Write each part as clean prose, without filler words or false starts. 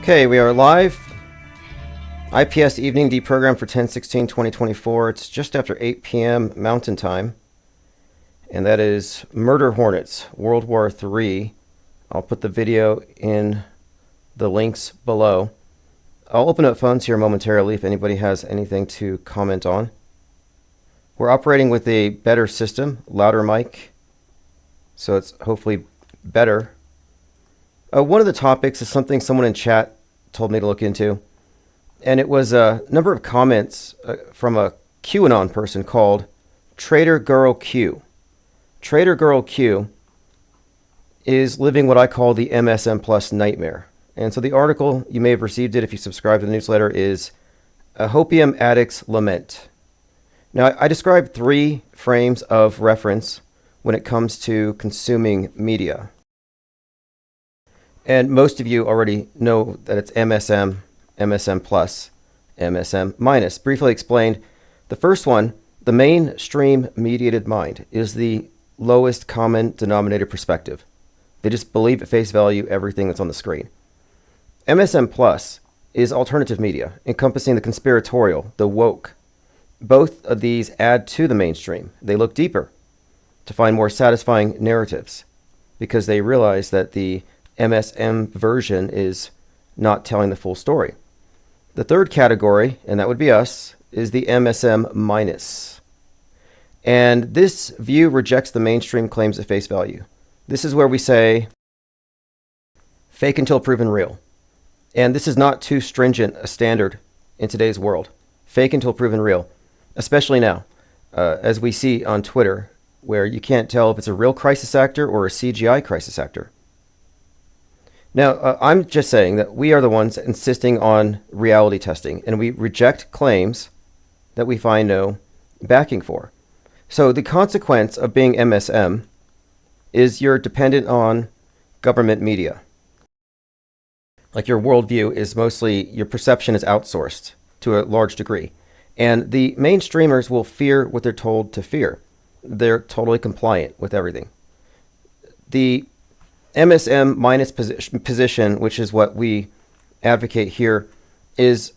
Okay, we are live. Ips Evening Deprogram for 10/16/2024. It's just after 8 p.m. Mountain Time. And that is Murder Hornets, World War III. I'll put the video in the links below. I'll open up phones here momentarily if anybody has anything to comment on. We're operating with a better system, louder mic, so it's hopefully better. One of the topics is something someone in chat told me to look into, and it was a number of comments from a QAnon person called Trader Girl Q. Trader Girl Q is living what I call the MSM Plus nightmare. And so the article, you may have received it if you subscribe to the newsletter, is A Hopium Addict's Lament. Now, I described 3 frames of reference when it comes to consuming media. And most of you already know that it's MSM, MSM plus, MSM minus. Briefly explained, the first one, the mainstream mediated mind, is the lowest common denominator perspective. They just believe at face value everything that's on the screen. MSM plus is alternative media, encompassing the conspiratorial, the woke. Both of these add to the mainstream. They look deeper to find more satisfying narratives because they realize that the MSM version is not telling the full story. The third category, and that would be us, is the MSM minus. And this view rejects the mainstream claims at face value. This is where we say, fake until proven real. And this is not too stringent a standard in today's world. Fake until proven real, especially now, as we see on Twitter, where you can't tell if it's a real crisis actor or a CGI crisis actor. Now, I'm just saying that we are the ones insisting on reality testing, and we reject claims that we find no backing for. So the consequence of being MSM is you're dependent on government media. Like your worldview is mostly, your perception is outsourced to a large degree. And the mainstreamers will fear what they're told to fear. They're totally compliant with everything. The MSM minus position, which is what we advocate here, is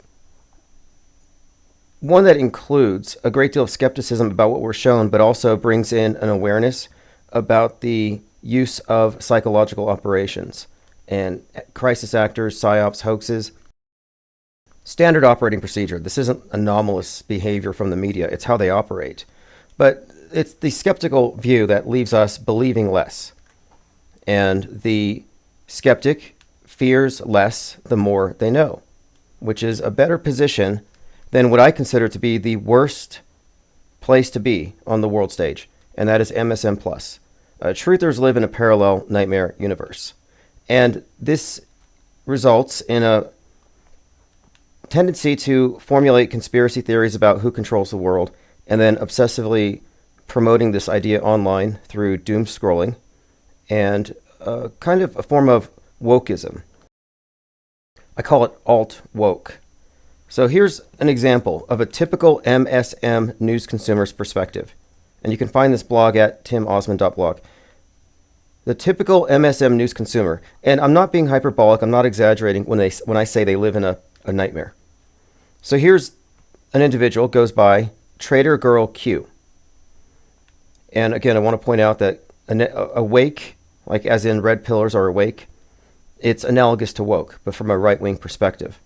one that includes a great deal of skepticism about what we're shown, but also brings in an awareness about the use of psychological operations and crisis actors, psyops, hoaxes. Standard operating procedure. This isn't anomalous behavior from the media. It's how they operate. But it's the skeptical view that leaves us believing less. And the skeptic fears less the more they know, which is a better position than what I consider to be the worst place to be on the world stage, and that is MSM+. Truthers live in a parallel nightmare universe. And this results in a tendency to formulate conspiracy theories about who controls the world, and then obsessively promoting this idea online through doom scrolling, and kind of a form of wokeism. I call it alt-woke. So here's an example of a typical MSM news consumer's perspective. And you can find this blog at timosman.blog. The typical MSM news consumer, and I'm not being hyperbolic, I'm not exaggerating when I say they live in a nightmare. So here's an individual, goes by Trader Girl Q. And again, I want to point out that awake, like as in red pillars are awake, it's analogous to woke, but from a right-wing perspective.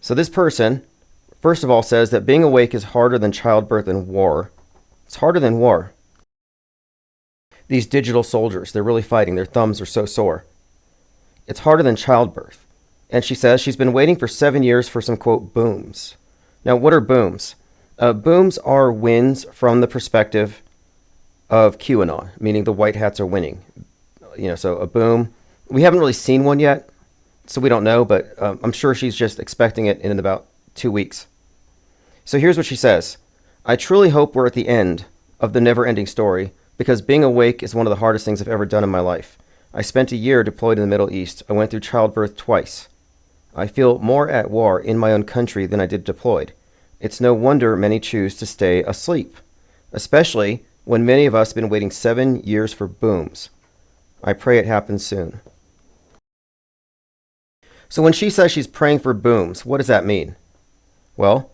So this person, first of all, says that being awake is harder than childbirth and war. It's harder than war. These digital soldiers, they're really fighting. Their thumbs are so sore. It's harder than childbirth. And she says she's been waiting for 7 years for some, quote, booms. Now, what are booms? Booms are wins from the perspective of QAnon, meaning the white hats are winning. So a boom. We haven't really seen one yet, so we don't know, but I'm sure she's just expecting it in about 2 weeks. So here's what she says. I truly hope we're at the end of the never-ending story, because being awake is one of the hardest things I've ever done in my life. I spent a year deployed in the Middle East. I went through childbirth twice. I feel more at war in my own country than I did deployed. It's no wonder many choose to stay asleep, especially when many of us have been waiting 7 years for booms. I pray it happens soon. So when she says she's praying for booms, what does that mean? Well,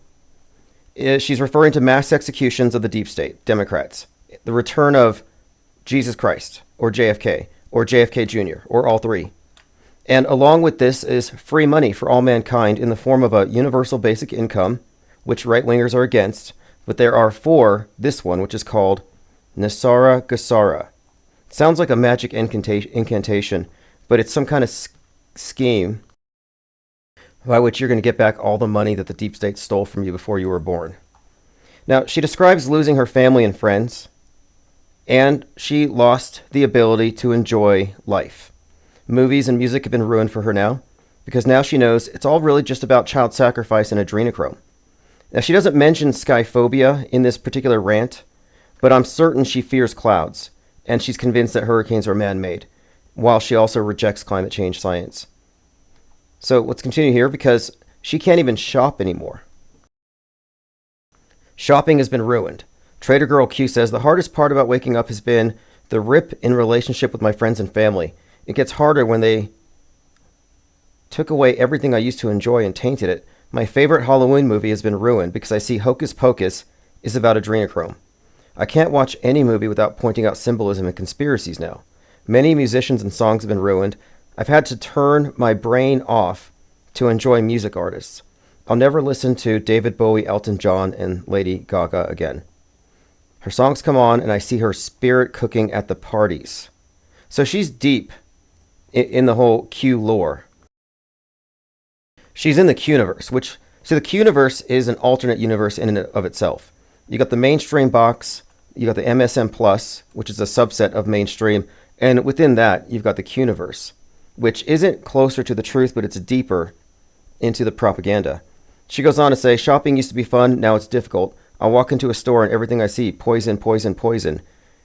she's referring to mass executions of the deep state, Democrats, the return of Jesus Christ, or JFK Jr., or all three. And along with this is free money for all mankind in the form of a universal basic income, which right-wingers are against, but there are for this one, which is called Nasara Gasara. Sounds like a magic incantation, but it's some kind of scheme by which you're going to get back all the money that the deep state stole from you before you were born. Now, she describes losing her family and friends, and she lost the ability to enjoy life. Movies and music have been ruined for her now, because now she knows it's all really just about child sacrifice and adrenochrome. Now, she doesn't mention skyphobia in this particular rant, but I'm certain she fears clouds, and she's convinced that hurricanes are man-made, while she also rejects climate change science. So let's continue here, because she can't even shop anymore. Shopping has been ruined. Trader Girl Q says, the hardest part about waking up has been the rip in relationship with my friends and family. It gets harder when they took away everything I used to enjoy and tainted it. My favorite Halloween movie has been ruined because I see Hocus Pocus is about adrenochrome. I can't watch any movie without pointing out symbolism and conspiracies now. Many musicians and songs have been ruined. I've had to turn my brain off to enjoy music artists. I'll never listen to David Bowie, Elton John, and Lady Gaga again. Her songs come on, and I see her spirit cooking at the parties. So she's deep in the whole Q lore. She's in the Q-universe, so the Q-universe is an alternate universe in and of itself. You got the mainstream box, you got the MSM Plus, which is a subset of mainstream, and within that, you've got the Q-universe, which isn't closer to the truth, but it's deeper into the propaganda. She goes on to say, shopping used to be fun, now it's difficult. I'll walk into a store and everything I see, poison, poison, poison.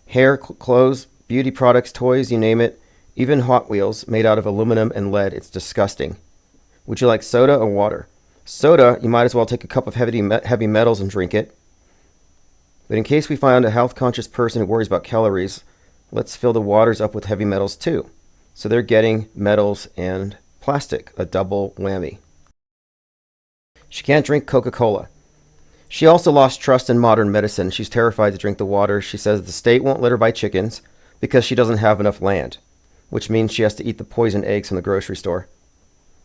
Hair, clothes, beauty products, toys, you name it. Even Hot Wheels made out of aluminum and lead. It's disgusting. Would you like soda or water? Soda, you might as well take a cup of heavy metals and drink it. But in case we find a health-conscious person who worries about calories, let's fill the waters up with heavy metals too. So they're getting metals and plastic, a double whammy. She can't drink Coca-Cola. She also lost trust in modern medicine. She's terrified to drink the water. She says the state won't let her buy chickens because she doesn't have enough land, which means she has to eat the poisoned eggs from the grocery store.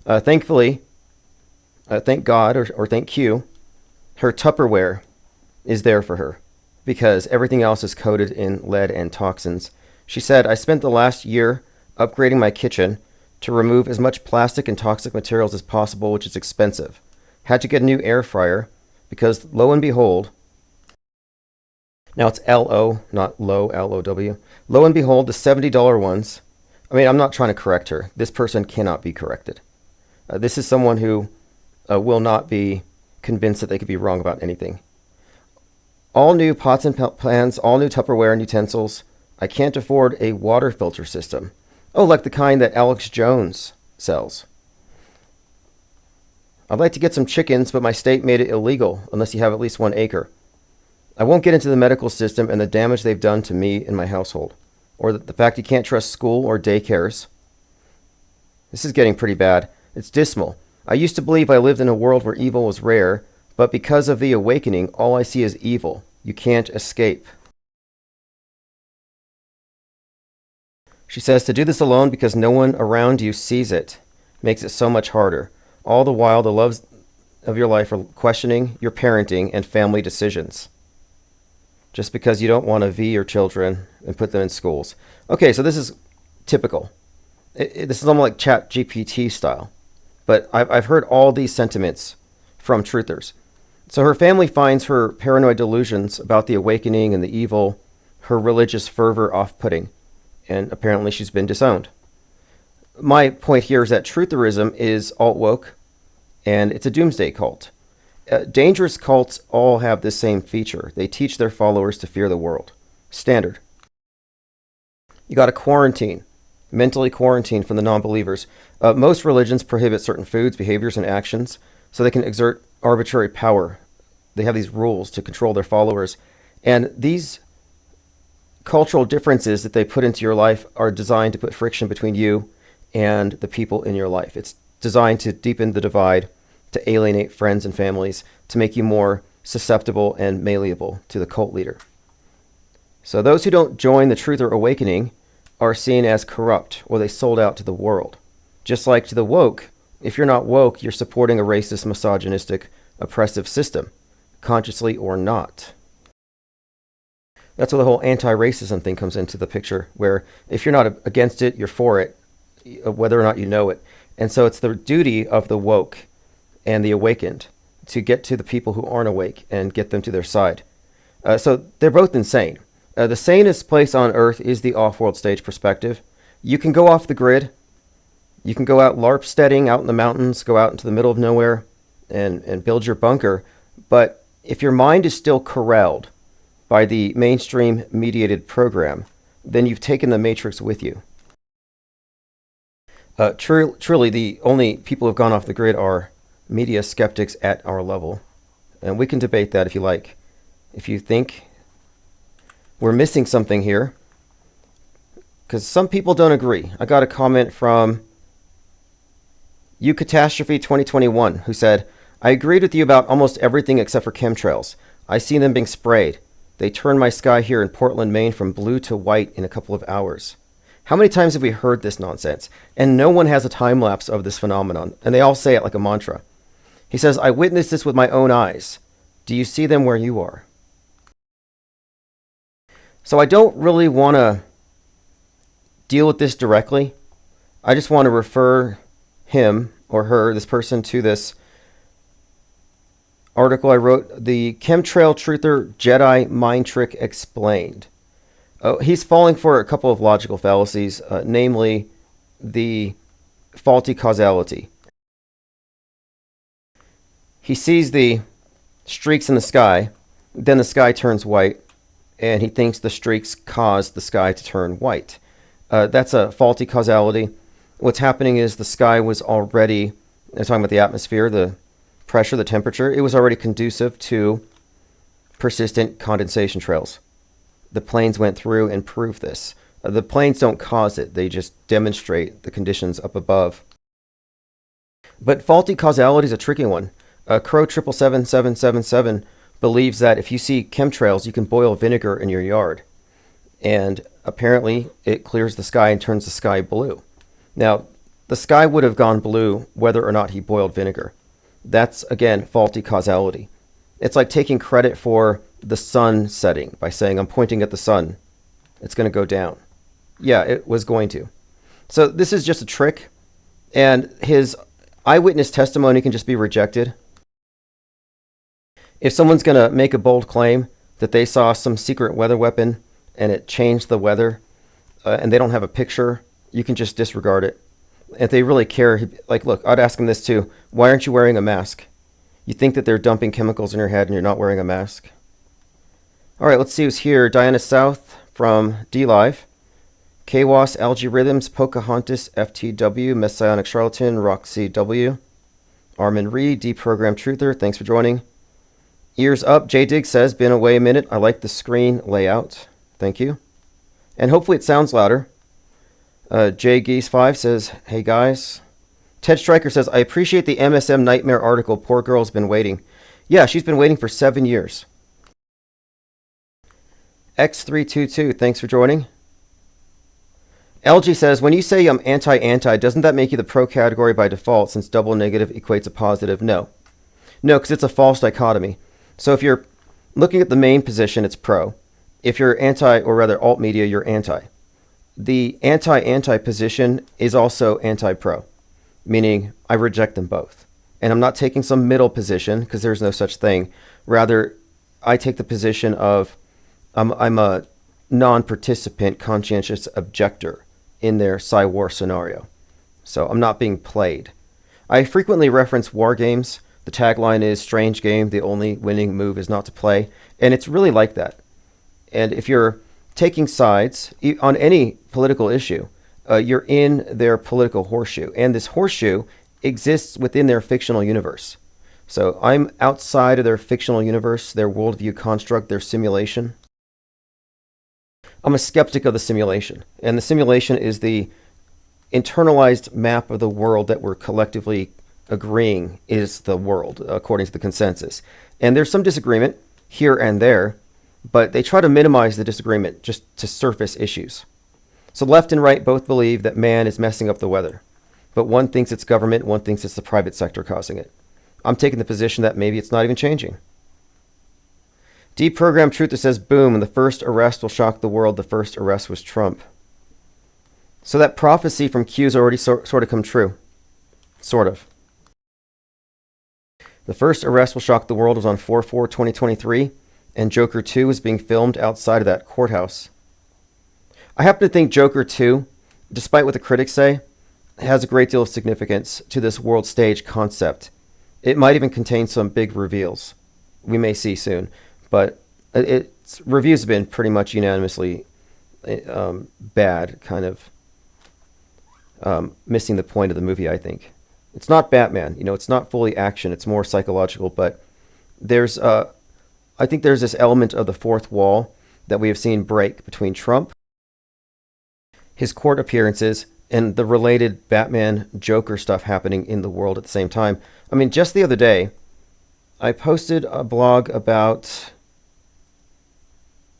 Thankfully, thank God, or thank Q, her Tupperware is there for her because everything else is coated in lead and toxins. She said, I spent the last year upgrading my kitchen to remove as much plastic and toxic materials as possible, which is expensive. Had to get a new air fryer because lo and behold, now it's L-O, not low, L-O-W. Lo and behold, the $70 ones, I'm not trying to correct her. This person cannot be corrected. This is someone who will not be convinced that they could be wrong about anything. All new pots and pans, all new Tupperware and utensils. I can't afford a water filter system. Oh, like the kind that Alex Jones sells. I'd like to get some chickens, but my state made it illegal unless you have at least 1 acre. I won't get into the medical system and the damage they've done to me and my household, or the fact you can't trust school or daycares. This is getting pretty bad. It's dismal. I used to believe I lived in a world where evil was rare, but because of the awakening, all I see is evil. You can't escape. She says to do this alone because no one around you sees it makes it so much harder. All the while, the loves of your life are questioning your parenting and family decisions. Just because you don't want to V your children and put them in schools. Okay, so this is typical. This is almost like Chat GPT style. But I've heard all these sentiments from truthers. So her family finds her paranoid delusions about the awakening and the evil, her religious fervor off-putting. And apparently she's been disowned. My point here is that trutherism is alt-woke, and it's a doomsday cult. Dangerous cults all have this same feature. They teach their followers to fear the world. Standard. You got to quarantine, mentally quarantine from the non-believers. Most religions prohibit certain foods, behaviors, and actions so they can exert arbitrary power. They have these rules to control their followers. And these cultural differences that they put into your life are designed to put friction between you and the people in your life. It's designed to deepen the divide, to alienate friends and families, to make you more susceptible and malleable to the cult leader. So those who don't join the truth or awakening are seen as corrupt, or they sold out to the world. Just like to the woke, if you're not woke, you're supporting a racist, misogynistic, oppressive system, consciously or not. That's where the whole anti-racism thing comes into the picture, where if you're not against it, you're for it, whether or not you know it. And so it's the duty of the woke and the awakened to get to the people who aren't awake and get them to their side. So they're both insane. The sanest place on earth is the off-world stage perspective. You can go off the grid. You can go out LARP-steading out in the mountains, go out into the middle of nowhere and build your bunker. But if your mind is still corralled by the mainstream mediated program, then you've taken the matrix with you. Truly, the only people who have gone off the grid are media skeptics at our level. And we can debate that if you like. If you think we're missing something here, because some people don't agree. I got a comment from Catastrophe 2021 who said, I agreed with you about almost everything except for chemtrails. I see them being sprayed. They turned my sky here in Portland, Maine from blue to white in a couple of hours. How many times have we heard this nonsense? And no one has a time lapse of this phenomenon, and they all say it like a mantra. He says, I witnessed this with my own eyes. Do you see them where you are? So I don't really want to deal with this directly. I just want to refer him or her, this person, to this article I wrote, The Chemtrail Truther Jedi Mind Trick Explained. He's falling for a couple of logical fallacies, namely the faulty causality. He sees the streaks in the sky, then the sky turns white, and he thinks the streaks caused the sky to turn white. That's a faulty causality. What's happening is the sky was already, I'm talking about the atmosphere, the pressure, the temperature, it was already conducive to persistent condensation trails. The planes went through and proved this. The planes don't cause it, they just demonstrate the conditions up above. But faulty causality is a tricky one. Crow 77777 believes that if you see chemtrails, you can boil vinegar in your yard. And apparently it clears the sky and turns the sky blue. Now, the sky would have gone blue whether or not he boiled vinegar. That's, again, faulty causality. It's like taking credit for the sun setting by saying, I'm pointing at the sun. It's going to go down. Yeah, it was going to. So this is just a trick, and his eyewitness testimony can just be rejected. If someone's going to make a bold claim that they saw some secret weather weapon and it changed the weather, and they don't have a picture, you can just disregard it. If they really care, like, look, I'd ask them this too. Why aren't you wearing a mask? You think that they're dumping chemicals in your head and you're not wearing a mask? All right, let's see who's here. Diana South from DLive. KWAS, Algae Rhythms, Pocahontas, FTW, Messianic Charlatan, Roxy W. Armin Reed, Deprogram Truther, thanks for joining. Ears Up, J Dig says, been away a minute. I like the screen layout. Thank you. And hopefully it sounds louder. J Geese 5 says, hey guys. Ted Stryker says, I appreciate the MSM Nightmare article. Poor girl's been waiting. Yeah, she's been waiting for 7 years. X322, thanks for joining. LG says, when you say I'm anti-anti, doesn't that make you the pro category by default since double negative equates a positive? No. No, because it's a false dichotomy. So if you're looking at the main position, it's pro. If you're anti, or rather alt media, you're anti. The anti-anti position is also anti-pro, meaning I reject them both. And I'm not taking some middle position, because there's no such thing. Rather, I take the position of I'm a non-participant conscientious objector in their Psy-War scenario. So I'm not being played. I frequently reference war games. The tagline is, strange game, the only winning move is not to play. And it's really like that. And if you're taking sides on any political issue, you're in their political horseshoe. And this horseshoe exists within their fictional universe. So I'm outside of their fictional universe, their worldview construct, their simulation. I'm a skeptic of the simulation. And the simulation is the internalized map of the world that we're collectively agreeing is the world, according to the consensus. And there's some disagreement here and there, but they try to minimize the disagreement just to surface issues. So left and right both believe that man is messing up the weather, but one thinks it's government, one thinks it's the private sector causing it. I'm taking the position that maybe it's not even changing. Deprogram Truther says, boom, the first arrest will shock the world. The first arrest was Trump. So that prophecy from Q's already sort of come true. Sort of. The first arrest will shock the world was on 4/4/2023, and Joker 2 is being filmed outside of that courthouse. I happen to think Joker 2, despite what the critics say, has a great deal of significance to this world stage concept. It might even contain some big reveals. We may see soon, but its reviews have been pretty much unanimously bad, kind of missing the point of the movie, I think. It's not Batman, it's not fully action, it's more psychological, but there's, I think there's this element of the fourth wall that we have seen break between Trump, his court appearances, and the related Batman Joker stuff happening in the world at the same time. I mean, just the other day, I posted a blog about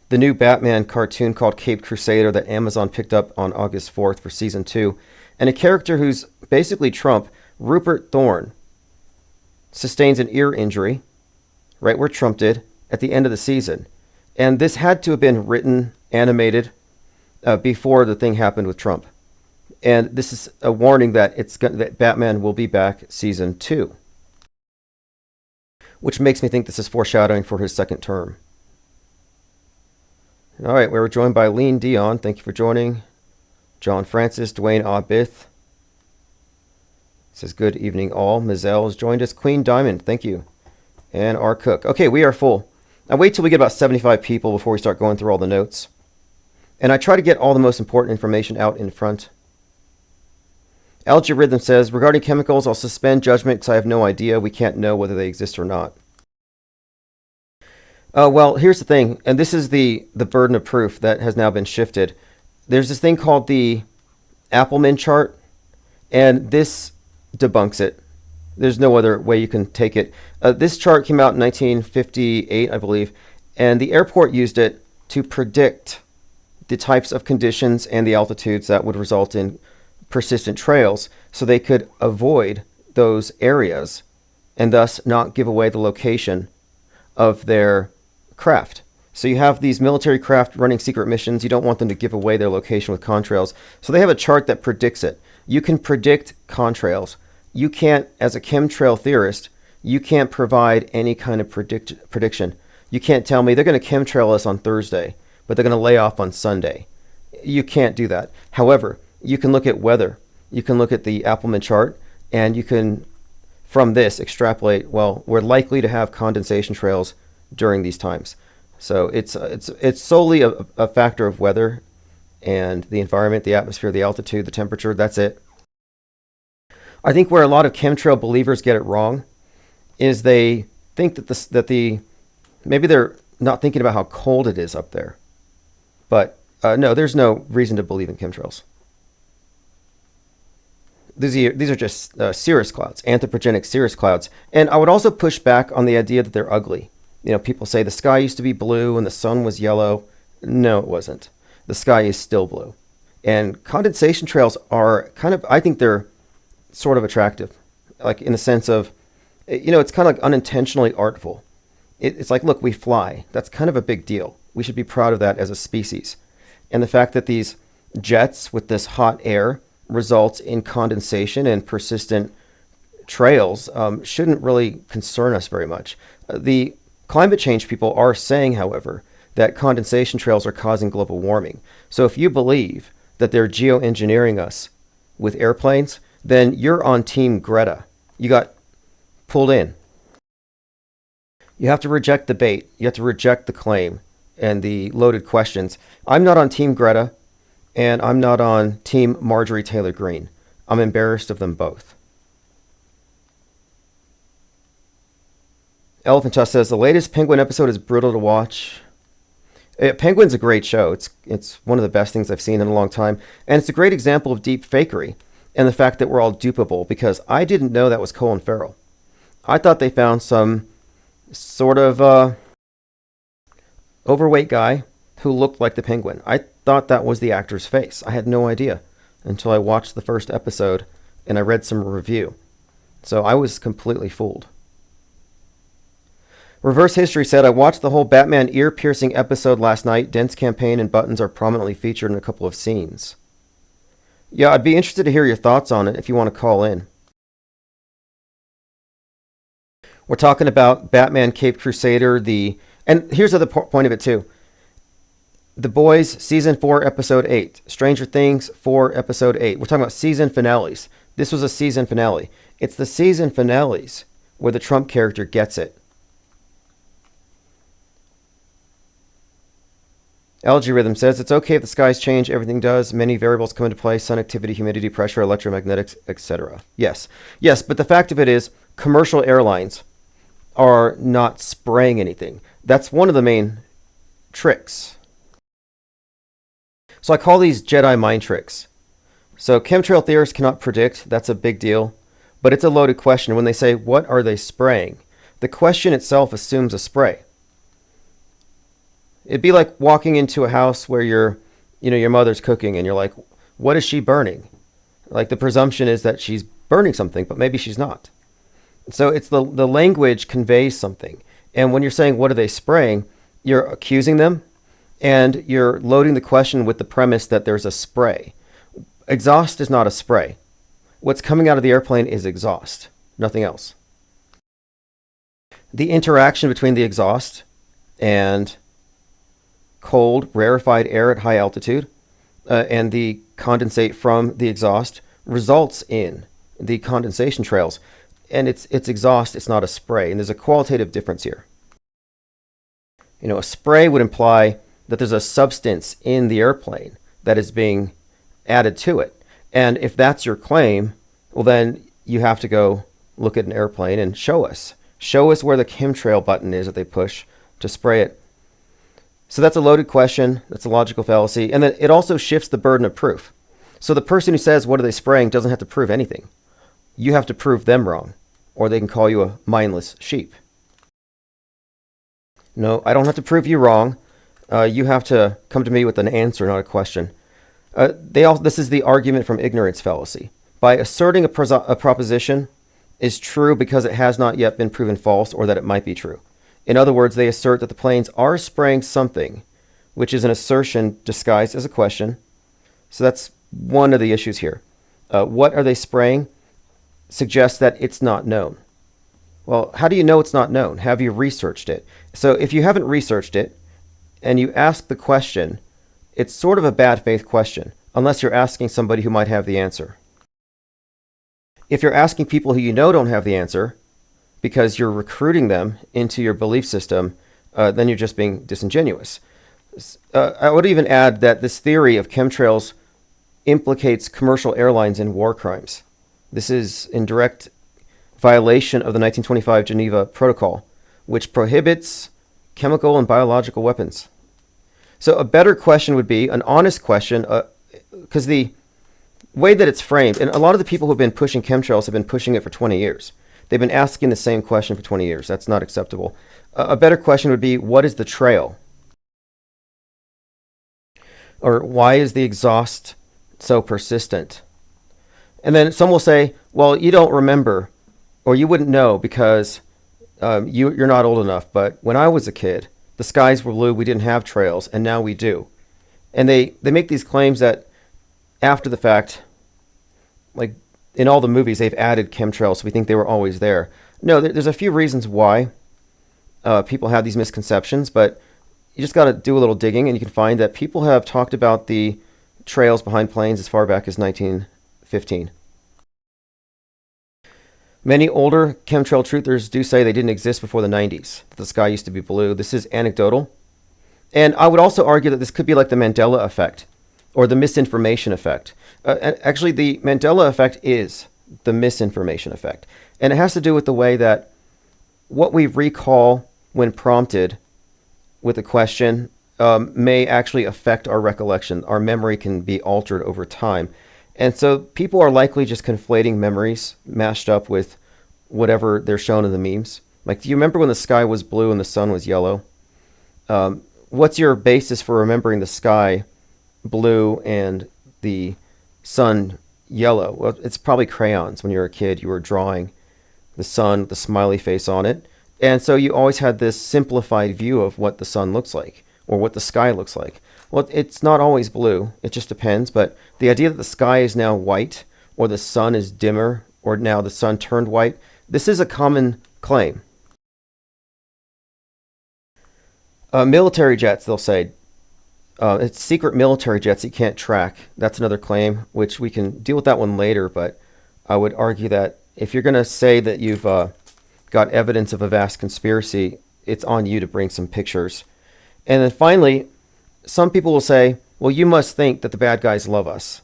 the new Batman cartoon called Caped Crusader that Amazon picked up on August 4th for season 2. And a character who's basically Trump, Rupert Thorne, sustains an ear injury, right where Trump did, at the end of the season. And this had to have been written, animated, before the thing happened with Trump. And this is a warning that that Batman will be back season 2. Which makes me think this is foreshadowing for his second term. All right, we were joined by Lean Dion. Thank you for joining. John Francis, Dwayne Abith. Says, good evening all. Mizelle has joined us. Queen Diamond, thank you. And R. Cook. Okay, we are full. Now wait till we get about 75 people before we start going through all the notes. And I try to get all the most important information out in front. Algorithm says, regarding chemicals, I'll suspend judgment because I have no idea. We can't know whether they exist or not. Well, here's the thing, and this is the burden of proof that has now been shifted. There's this thing called the Appleman chart, and this debunks it. There's no other way you can take it. This chart came out in 1958, I believe, and the airport used it to predict the types of conditions and the altitudes that would result in persistent trails, so they could avoid those areas and thus not give away the location of their craft. So you have these military craft running secret missions. You don't want them to give away their location with contrails. So they have a chart that predicts it. You can predict contrails. You can't, as a chemtrail theorist, you can't provide any kind of prediction. You can't tell me they're going to chemtrail us on Thursday, but they're going to lay off on Sunday. You can't do that. However, you can look at weather. You can look at the Appleman chart, and you can, from this, extrapolate, well, we're likely to have condensation trails during these times. So it's solely a factor of weather and the environment, the atmosphere, the altitude, the temperature. That's it. I think where a lot of chemtrail believers get it wrong is they think that maybe they're not thinking about how cold it is up there. But no, there's no reason to believe in chemtrails. These are just cirrus clouds, anthropogenic cirrus clouds. And I would also push back on the idea that they're ugly. People say the sky used to be blue and the sun was yellow. No, it wasn't. The sky is still blue. And condensation trails are I think they're sort of attractive. Like in the sense of, it's kind of like unintentionally artful. It's like, look, we fly. That's kind of a big deal. We should be proud of that as a species. And the fact that these jets with this hot air results in condensation and persistent trails shouldn't really concern us very much. The climate change people are saying, however, that condensation trails are causing global warming. So if you believe that they're geoengineering us with airplanes, then you're on Team Greta. You got pulled in. You have to reject the bait. You have to reject the claim and the loaded questions. I'm not on Team Greta, and I'm not on Team Marjorie Taylor Greene. I'm embarrassed of them both. Elephant Tusk says, the latest Penguin episode is brutal to watch. Penguin's a great show. It's one of the best things I've seen in a long time. And it's a great example of deep fakery. and the fact that we're all dupable, because I didn't know that was Colin Farrell. I thought they found some sort of overweight guy who looked like the Penguin. I thought that was the actor's face. I had no idea until I watched the first episode and I read some review. So I was completely fooled. Reverse History said, I watched the whole Batman ear-piercing episode last night. Dent's campaign and buttons are prominently featured in a couple of scenes. Yeah, I'd be interested to hear your thoughts on it if you want to call in. We're talking about Batman Caped Crusader, and here's the point of it too. The Boys, Season 4, Episode 8. Stranger Things 4, Episode 8. We're talking about season finales. This was a season finale. It's the season finales where the Trump character gets it. Algorithm says, it's okay if the skies change, everything does. Many variables come into play, sun activity, humidity, pressure, electromagnetics, etc. Yes, but the fact of it is, commercial airlines are not spraying anything. That's one of the main tricks. So I call these Jedi mind tricks. So chemtrail theorists cannot predict. That's a big deal. But it's a loaded question. When they say, what are they spraying? The question itself assumes a spray. It'd be like walking into a house where your mother's cooking and you're like, what is she burning? Like the presumption is that she's burning something, but maybe she's not. So it's the language conveys something. And when you're saying, what are they spraying? You're accusing them and you're loading the question with the premise that there's a spray. Exhaust is not a spray. What's coming out of the airplane is exhaust, nothing else. The interaction between the exhaust and cold, rarefied air at high altitude and the condensate from the exhaust results in the condensation trails. And it's exhaust, it's not a spray. And there's a qualitative difference here. A spray would imply that there's a substance in the airplane that is being added to it. And if that's your claim, well, then you have to go look at an airplane and show us. Show us where the chemtrail button is that they push to spray it. So that's a loaded question. That's a logical fallacy. And then it also shifts the burden of proof. So the person who says, what are they spraying, doesn't have to prove anything. You have to prove them wrong, or they can call you a mindless sheep. No, I don't have to prove you wrong. You have to come to me with an answer, not a question. This is the argument from ignorance fallacy. By asserting a proposition is true because it has not yet been proven false or that it might be true. In other words, they assert that the planes are spraying something, which is an assertion disguised as a question. So that's one of the issues here. What are they spraying? Suggests that it's not known. Well, how do you know it's not known? Have you researched it? So if you haven't researched it and you ask the question, it's sort of a bad faith question, unless you're asking somebody who might have the answer. If you're asking people who you know don't have the answer because you're recruiting them into your belief system, then you're just being disingenuous. I would even add that this theory of chemtrails implicates commercial airlines in war crimes. This is in direct violation of the 1925 Geneva Protocol, which prohibits chemical and biological weapons. So a better question would be an honest question, because the way that it's framed, and a lot of the people who have been pushing chemtrails have been pushing it for 20 years. They've been asking the same question for 20 years. That's not acceptable. A better question would be, what is the trail? Or why is the exhaust so persistent? And then some will say, well, you don't remember, or you wouldn't know because you're not old enough. But when I was a kid, the skies were blue, we didn't have trails, and now we do. And they make these claims that after the fact, like in all the movies, they've added chemtrails, so we think they were always there. No, there's a few reasons why people have these misconceptions, but you just got to do a little digging, and you can find that people have talked about the trails behind planes as far back as 1915. Many older chemtrail truthers do say they didn't exist before the 90s, that the sky used to be blue. This is anecdotal. And I would also argue that this could be like the Mandela effect or the misinformation effect. Actually, the Mandela effect is the misinformation effect. And it has to do with the way that what we recall when prompted with a question may actually affect our recollection. Our memory can be altered over time. And so people are likely just conflating memories mashed up with whatever they're shown in the memes. Like, do you remember when the sky was blue and the sun was yellow? What's your basis for remembering the sky blue and the sun yellow? Well, it's probably crayons. When you were a kid, you were drawing the sun, the smiley face on it. And so you always had this simplified view of what the sun looks like or what the sky looks like. Well, it's not always blue. It just depends. But the idea that the sky is now white or the sun is dimmer or now the sun turned white, this is a common claim. Military jets, they'll say. It's secret military jets you can't track. That's another claim, which we can deal with that one later. But I would argue that if you're going to say that you've got evidence of a vast conspiracy, it's on you to bring some pictures. And then finally, some people will say, well, you must think that the bad guys love us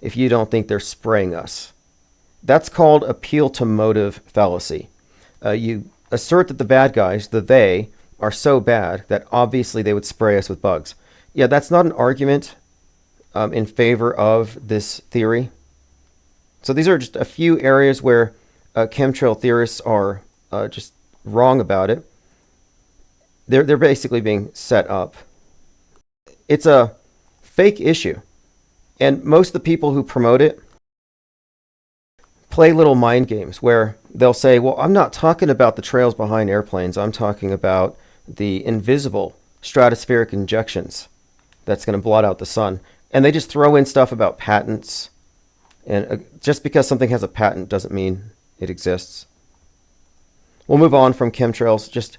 if you don't think they're spraying us. That's called appeal to motive fallacy. You assert that the bad guys, the they, are so bad that obviously they would spray us with bugs. Yeah, that's not an argument in favor of this theory. So these are just a few areas where chemtrail theorists are just wrong about it. They're basically being set up. It's a fake issue. And most of the people who promote it play little mind games where they'll say, well, I'm not talking about the trails behind airplanes. I'm talking about the invisible stratospheric injections that's going to blot out the sun. And they just throw in stuff about patents. And just because something has a patent doesn't mean it exists. We'll move on from chemtrails. Just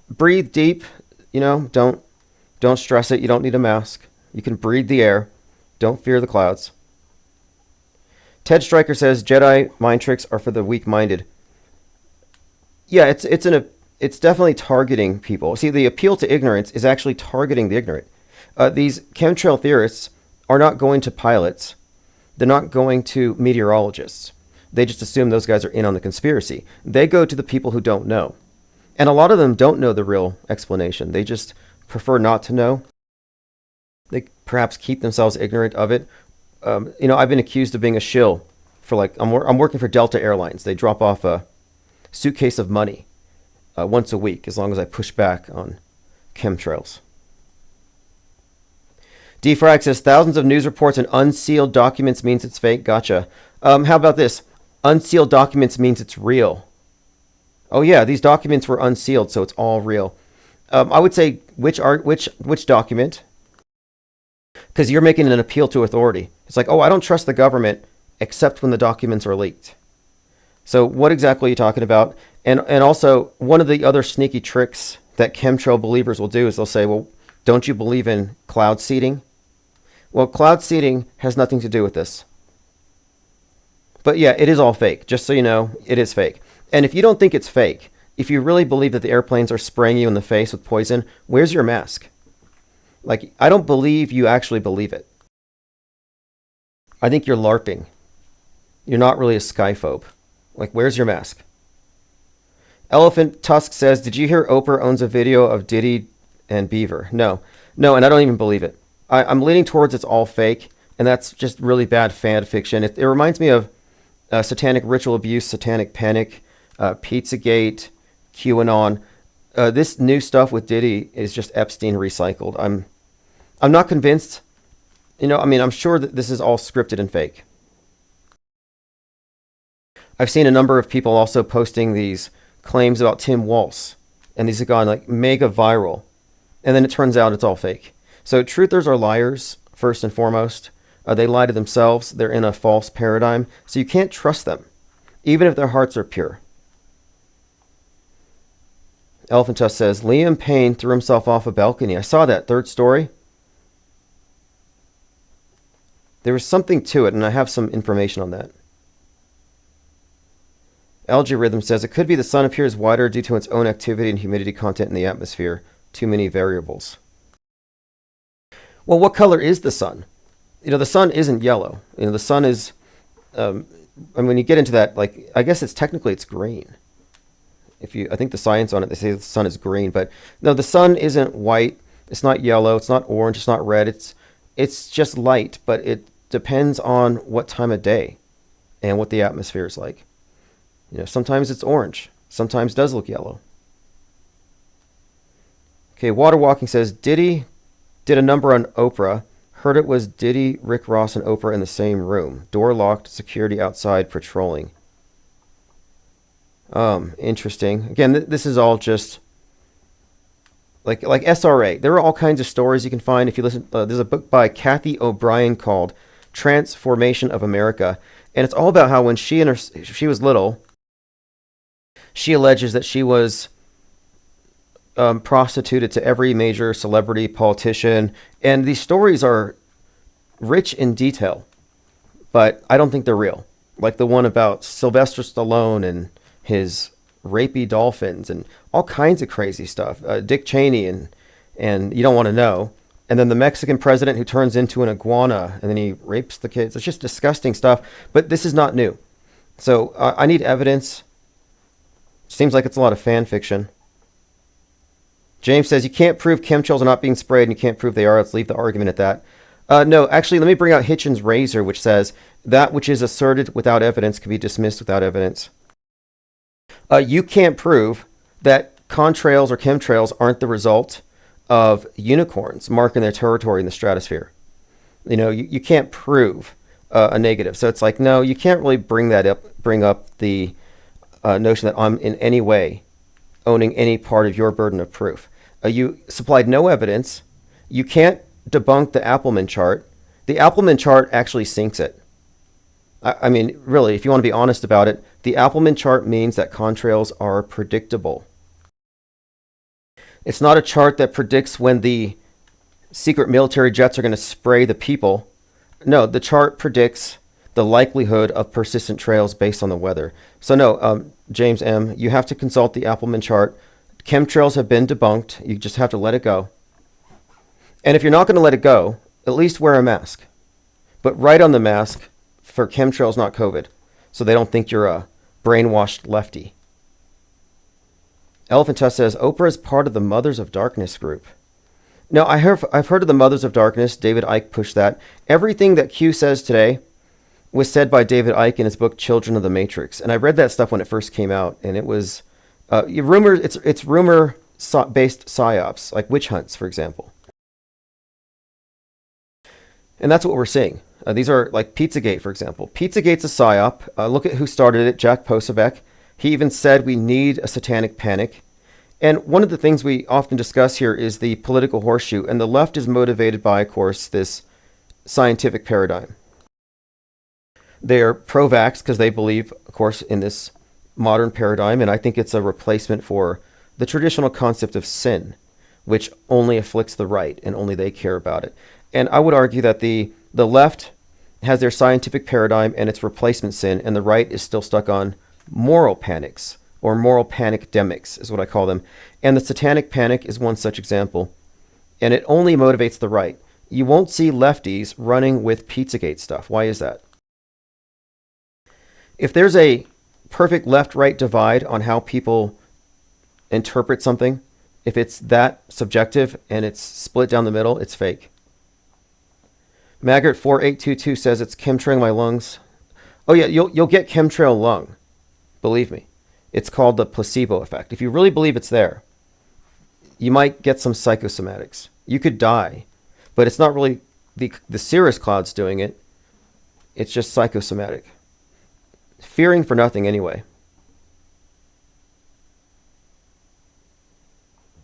breathe deep. Don't stress it. You don't need a mask. You can breathe the air. Don't fear the clouds. Ted Stryker says Jedi mind tricks are for the weak-minded. Yeah, it's definitely targeting people. See, the appeal to ignorance is actually targeting the ignorant. These chemtrail theorists are not going to pilots. They're not going to meteorologists. They just assume those guys are in on the conspiracy. They go to the people who don't know. And a lot of them don't know the real explanation. They just prefer not to know. They perhaps keep themselves ignorant of it. I've been accused of being a shill for I'm working for Delta Airlines. They drop off a suitcase of money once a week as long as I push back on chemtrails. Defrag says thousands of news reports and unsealed documents means it's fake. Gotcha. How about this? Unsealed documents means it's real. Oh yeah, these documents were unsealed, so it's all real. I would say which document? Because you're making an appeal to authority. It's like, I don't trust the government except when the documents are leaked. So what exactly are you talking about? And also, one of the other sneaky tricks that chemtrail believers will do is they'll say, well, don't you believe in cloud seeding? Well, cloud seeding has nothing to do with this. But yeah, it is all fake. Just so you know, it is fake. And if you don't think it's fake, if you really believe that the airplanes are spraying you in the face with poison, where's your mask? I don't believe you actually believe it. I think you're LARPing. You're not really a skyphobe. Where's your mask? Elephant Tusk says, did you hear Oprah owns a video of Diddy and Beaver? No, and I don't even believe it. I'm leaning towards it's all fake, and that's just really bad fan fiction. It reminds me of satanic ritual abuse, satanic panic, Pizzagate, QAnon. This new stuff with Diddy is just Epstein recycled. I'm not convinced. I'm sure that this is all scripted and fake. I've seen a number of people also posting these claims about Tim Walz, and these have gone mega viral, and then it turns out it's all fake. So truthers are liars, first and foremost. They lie to themselves. They're in a false paradigm, so you can't trust them, even if their hearts are pure. Elephant Tusk says, Liam Payne threw himself off a balcony. I saw that third story. There was something to it, and I have some information on that. Algorithm says, it could be the sun appears wider due to its own activity and humidity content in the atmosphere. Too many variables. Well, what color is the sun? The sun isn't yellow. The sun is, and when you get into that, I guess it's green. I think the science on it, they say the sun is green, but no, the sun isn't white. It's not yellow. It's not orange. It's not red. It's just light, but depends on what time of day and what the atmosphere is like. Sometimes it's orange. Sometimes it does look yellow. Okay, Water Walking says, Diddy did a number on Oprah. Heard it was Diddy, Rick Ross, and Oprah in the same room. Door locked, security outside patrolling. Interesting. Again, this is all just like SRA. There are all kinds of stories you can find if you listen. There's a book by Kathy O'Brien called Transformation of America, and it's all about how when she was little, she alleges that she was prostituted to every major celebrity, politician, and these stories are rich in detail, but I don't think they're real. Like the one about Sylvester Stallone and his rapey dolphins and all kinds of crazy stuff. Dick Cheney and you don't want to know. And then the Mexican president who turns into an iguana and then he rapes the kids. It's just disgusting stuff. But this is not new. So I need evidence. Seems like it's a lot of fan fiction. James says, you can't prove chemtrails are not being sprayed and you can't prove they are. Let's leave the argument at that. No, actually, let me bring out Hitchens' razor, which says that which is asserted without evidence can be dismissed without evidence. You can't prove that contrails or chemtrails aren't the result of unicorns marking their territory in the stratosphere. You can't prove a negative. So it's like, no, you can't really bring up the notion that I'm in any way owning any part of your burden of proof. You supplied no evidence. You can't debunk the Appleman chart. The Appleman chart actually sinks it. I mean, really, if you want to be honest about it, the Appleman chart means that contrails are predictable. It's not a chart that predicts when the secret military jets are going to spray the people. No, the chart predicts the likelihood of persistent trails based on the weather. So no, James M., you have to consult the Appleman chart. Chemtrails have been debunked. You just have to let it go. And if you're not going to let it go, at least wear a mask. But write on the mask, for chemtrails, not COVID, so they don't think you're a brainwashed lefty. Elephant Tusk says, Oprah is part of the Mothers of Darkness group. No, I've heard of the Mothers of Darkness. David Icke pushed that. Everything that Q says today was said by David Icke in his book Children of the Matrix. And I read that stuff when it first came out, and it was it's rumor-based psyops, like witch hunts, for example. And that's what we're seeing. These are like Pizzagate, for example. Pizzagate's a psyop. Look at who started it, Jack Posobiec. He even said we need a satanic panic. And one of the things we often discuss here is the political horseshoe. And the left is motivated by, of course, this scientific paradigm. They are pro-vax because they believe, of course, in this modern paradigm. And I think it's a replacement for the traditional concept of sin, which only afflicts the right and only they care about it. And I would argue that the left has their scientific paradigm and its replacement sin, and the right is still stuck on moral panics, or moral panic-demics is what I call them. And the satanic panic is one such example. And it only motivates the right. You won't see lefties running with Pizzagate stuff. Why is that? If there's a perfect left-right divide on how people interpret something, if it's that subjective and it's split down the middle, it's fake. Maggart4822 says it's chemtrailing my lungs. Oh yeah, you'll get chemtrail lung. Believe me. It's called the placebo effect. If you really believe it's there, you might get some psychosomatics. You could die, but it's not really the cirrus cloud's doing it. It's just psychosomatic. Fearing for nothing anyway.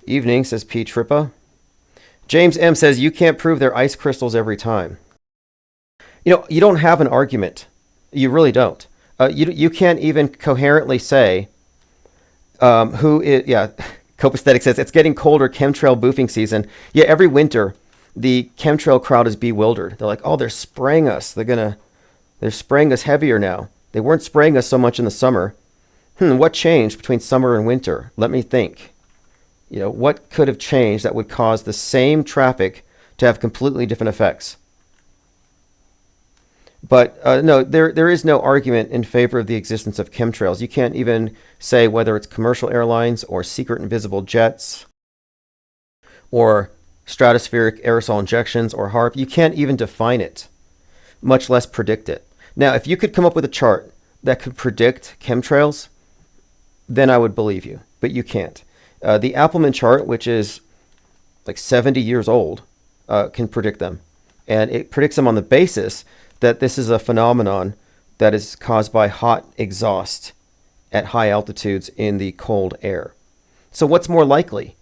Evening, says P. Trippa. James M. says you can't prove they're ice crystals every time. You don't have an argument. You really don't. You can't even coherently say who is... Yeah, Copaesthetic says it's getting colder, chemtrail boofing season. Yeah, every winter, the chemtrail crowd is bewildered. They're like, oh, they're spraying us. They're spraying us heavier now. They weren't spraying us so much in the summer. What changed between summer and winter? Let me think. What could have changed that would cause the same traffic to have completely different effects? But no, there is no argument in favor of the existence of chemtrails. You can't even say whether it's commercial airlines or secret invisible jets or stratospheric aerosol injections or HARP. You can't even define it. much less predict it. Now, if you could come up with a chart that could predict chemtrails, then I would believe you, but you can't. The Appleman chart, which is like 70 years old, can predict them. And it predicts them on the basis that this is a phenomenon that is caused by hot exhaust at high altitudes in the cold air. So what's more likely?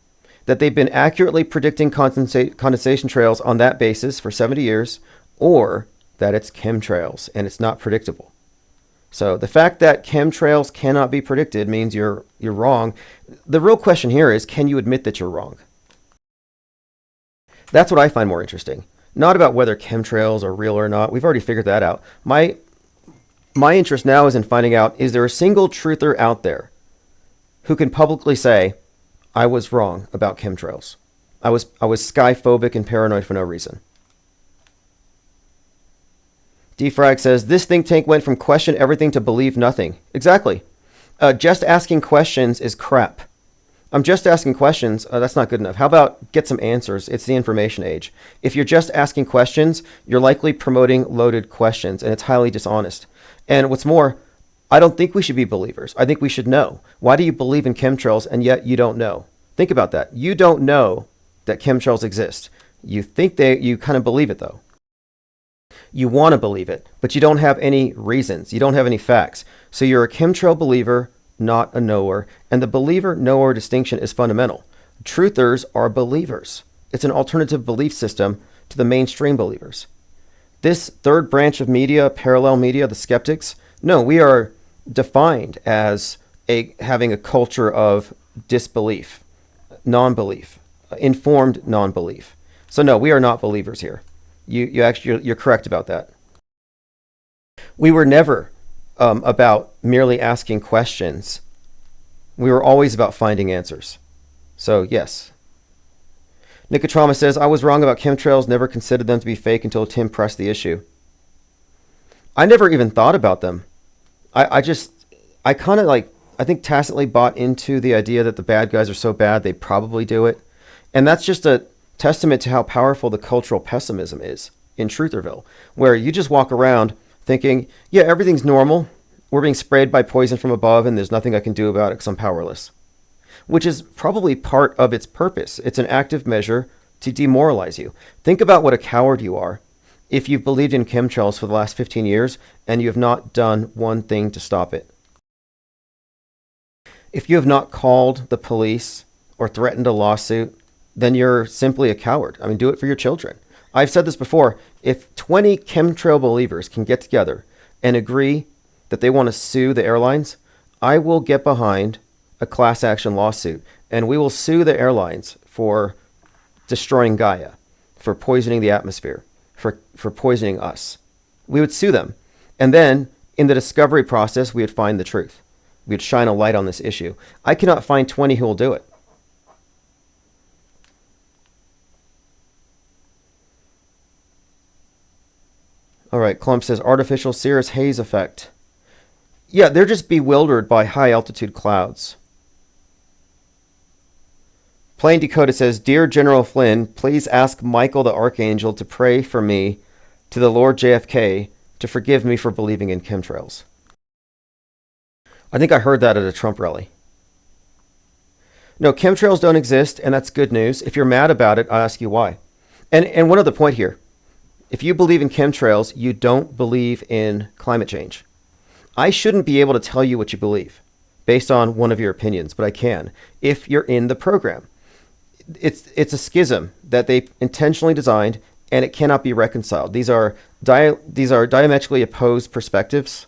That they've been accurately predicting condensation trails on that basis for 70 years, or that it's chemtrails and it's not predictable. So the fact that chemtrails cannot be predicted means you're wrong. The real question here is, can you admit that you're wrong? That's what I find more interesting. Not about whether chemtrails are real or not. We've already figured that out. My interest now is in finding out, is there a single truther out there who can publicly say, I was wrong about chemtrails. I was skyphobic and paranoid for no reason. Defrag says, this think tank went from question everything to believe nothing. Exactly. Just asking questions is crap. I'm just asking questions. That's not good enough. How about get some answers? It's the information age. If you're just asking questions, you're likely promoting loaded questions, and it's highly dishonest. And what's more, I don't think we should be believers. I think we should know. Why do you believe in chemtrails and yet you don't know? Think about that. You don't know that chemtrails exist. You think you kind of believe it though. You want to believe it, but you don't have any reasons. You don't have any facts. So you're a chemtrail believer, not a knower. And the believer-knower distinction is fundamental. Truthers are believers. It's an alternative belief system to the mainstream believers. This third branch of media, parallel media, the skeptics, no, we are defined as having a culture of disbelief, non-belief, informed non-belief. So no, we are not believers here. You're correct about that. We were never about merely asking questions. We were always about finding answers. So yes. Nicotrama says, I was wrong about chemtrails, never considered them to be fake until Tim pressed the issue. I never even thought about them. I think tacitly bought into the idea that the bad guys are so bad they probably do it. And that's just a testament to how powerful the cultural pessimism is in Trutherville, where you just walk around thinking, yeah, everything's normal. We're being sprayed by poison from above and there's nothing I can do about it because I'm powerless. Which is probably part of its purpose. It's an active measure to demoralize you. Think about what a coward you are if you've believed in chemtrails for the last 15 years and you have not done one thing to stop it. If you have not called the police or threatened a lawsuit, then you're simply a coward. I mean, do it for your children. I've said this before. If 20 chemtrail believers can get together and agree that they want to sue the airlines, I will get behind a class action lawsuit and we will sue the airlines for destroying Gaia, for poisoning the atmosphere, for poisoning us. We would sue them. And then in the discovery process, we would find the truth. We would shine a light on this issue. I cannot find 20 who will do it. All right, Clump says, artificial cirrus haze effect. Yeah, they're just bewildered by high altitude clouds. Plain Decoded says, Dear General Flynn, please ask Michael the Archangel to pray for me to the Lord JFK to forgive me for believing in chemtrails. I think I heard that at a Trump rally. No, chemtrails don't exist, and that's good news. If you're mad about it, I'll ask you why. And one other point here. If you believe in chemtrails, you don't believe in climate change. I shouldn't be able to tell you what you believe based on one of your opinions, but I can if you're in the program. It's a schism that they intentionally designed, and it cannot be reconciled. These are diametrically opposed perspectives.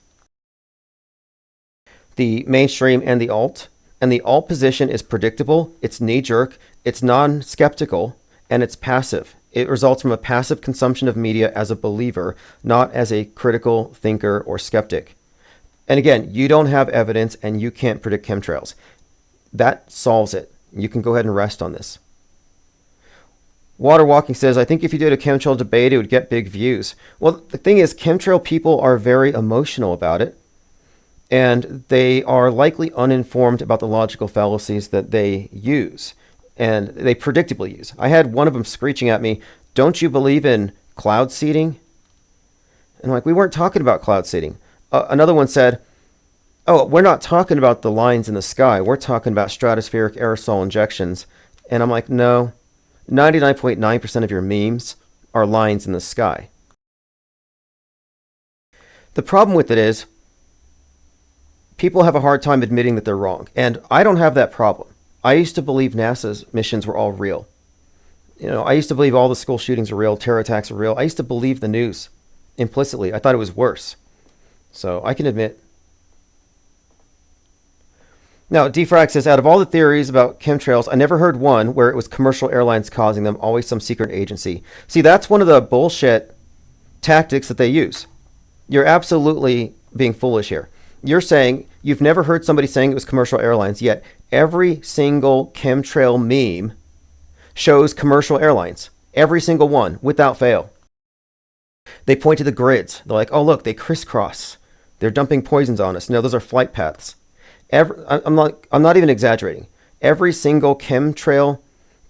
The mainstream and the alt. And the alt position is predictable, it's knee-jerk, it's non-skeptical, and it's passive. It results from a passive consumption of media as a believer, not as a critical thinker or skeptic. And again, you don't have evidence and you can't predict chemtrails. That solves it. You can go ahead and rest on this. Water Walking says, I think if you did a chemtrail debate, it would get big views. Well, the thing is, chemtrail people are very emotional about it. And they are likely uninformed about the logical fallacies that they use. And they predictably use. I had one of them screeching at me, don't you believe in cloud seeding? And I'm like, we weren't talking about cloud seeding. Another one said, oh, we're not talking about the lines in the sky. We're talking about stratospheric aerosol injections. And I'm like, no, 99.9% of your memes are lines in the sky. The problem with it is people have a hard time admitting that they're wrong. And I don't have that problem. I used to believe NASA's missions were all real. I used to believe all the school shootings are real, terror attacks are real. I used to believe the news implicitly. I thought it was worse. So I can admit. Now, Defrag says, out of all the theories about chemtrails, I never heard one where it was commercial airlines causing them, always some secret agency. See, that's one of the bullshit tactics that they use. You're absolutely being foolish here. You're saying you've never heard somebody saying it was commercial airlines, yet every single chemtrail meme shows commercial airlines. Every single one, without fail. They point to the grids. They're like, oh, look, they crisscross. They're dumping poisons on us. No, those are flight paths. I'm not even exaggerating. Every single chemtrail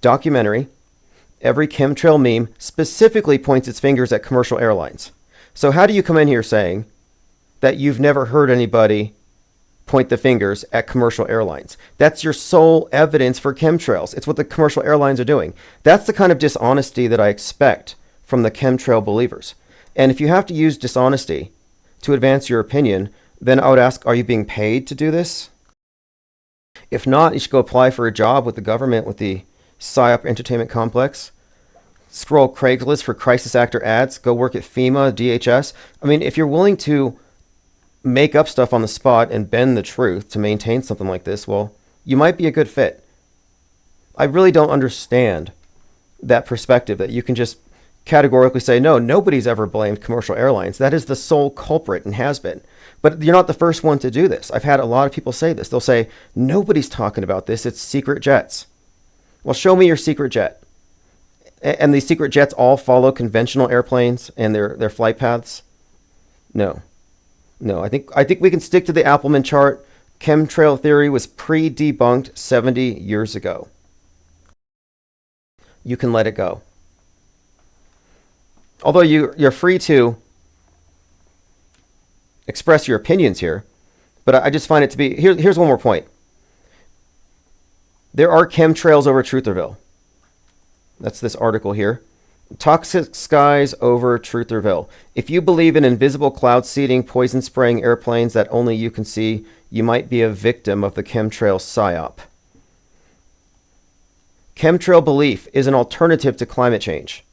documentary, every chemtrail meme specifically points its fingers at commercial airlines. So how do you come in here saying that you've never heard anybody point the fingers at commercial airlines? That's your sole evidence for chemtrails. It's what the commercial airlines are doing. That's the kind of dishonesty that I expect from the chemtrail believers. And if you have to use dishonesty to advance your opinion, then I would ask, are you being paid to do this? If not, you should go apply for a job with the government, with the PSYOP entertainment complex. Scroll Craigslist for crisis actor ads. Go work at FEMA, DHS. I mean, if you're willing to make up stuff on the spot and bend the truth to maintain something like this, well, you might be a good fit. I really don't understand that perspective that you can just categorically say, no, nobody's ever blamed commercial airlines. That is the sole culprit and has been. But you're not the first one to do this. I've had a lot of people say this. They'll say, nobody's talking about this. It's secret jets. Well, show me your secret jet. And these secret jets all follow conventional airplanes and their flight paths? No. I think we can stick to the Appleman chart. Chemtrail theory was pre-debunked 70 years ago. You can let it go. Although you're free to express your opinions here, but I just find it to be... Here's one more point. There are chemtrails over Trutherville. That's this article here. Toxic skies over Trutherville. If you believe in invisible cloud seeding, poison spraying airplanes that only you can see, you might be a victim of the chemtrail psyop. Chemtrail belief is an alternative to climate change.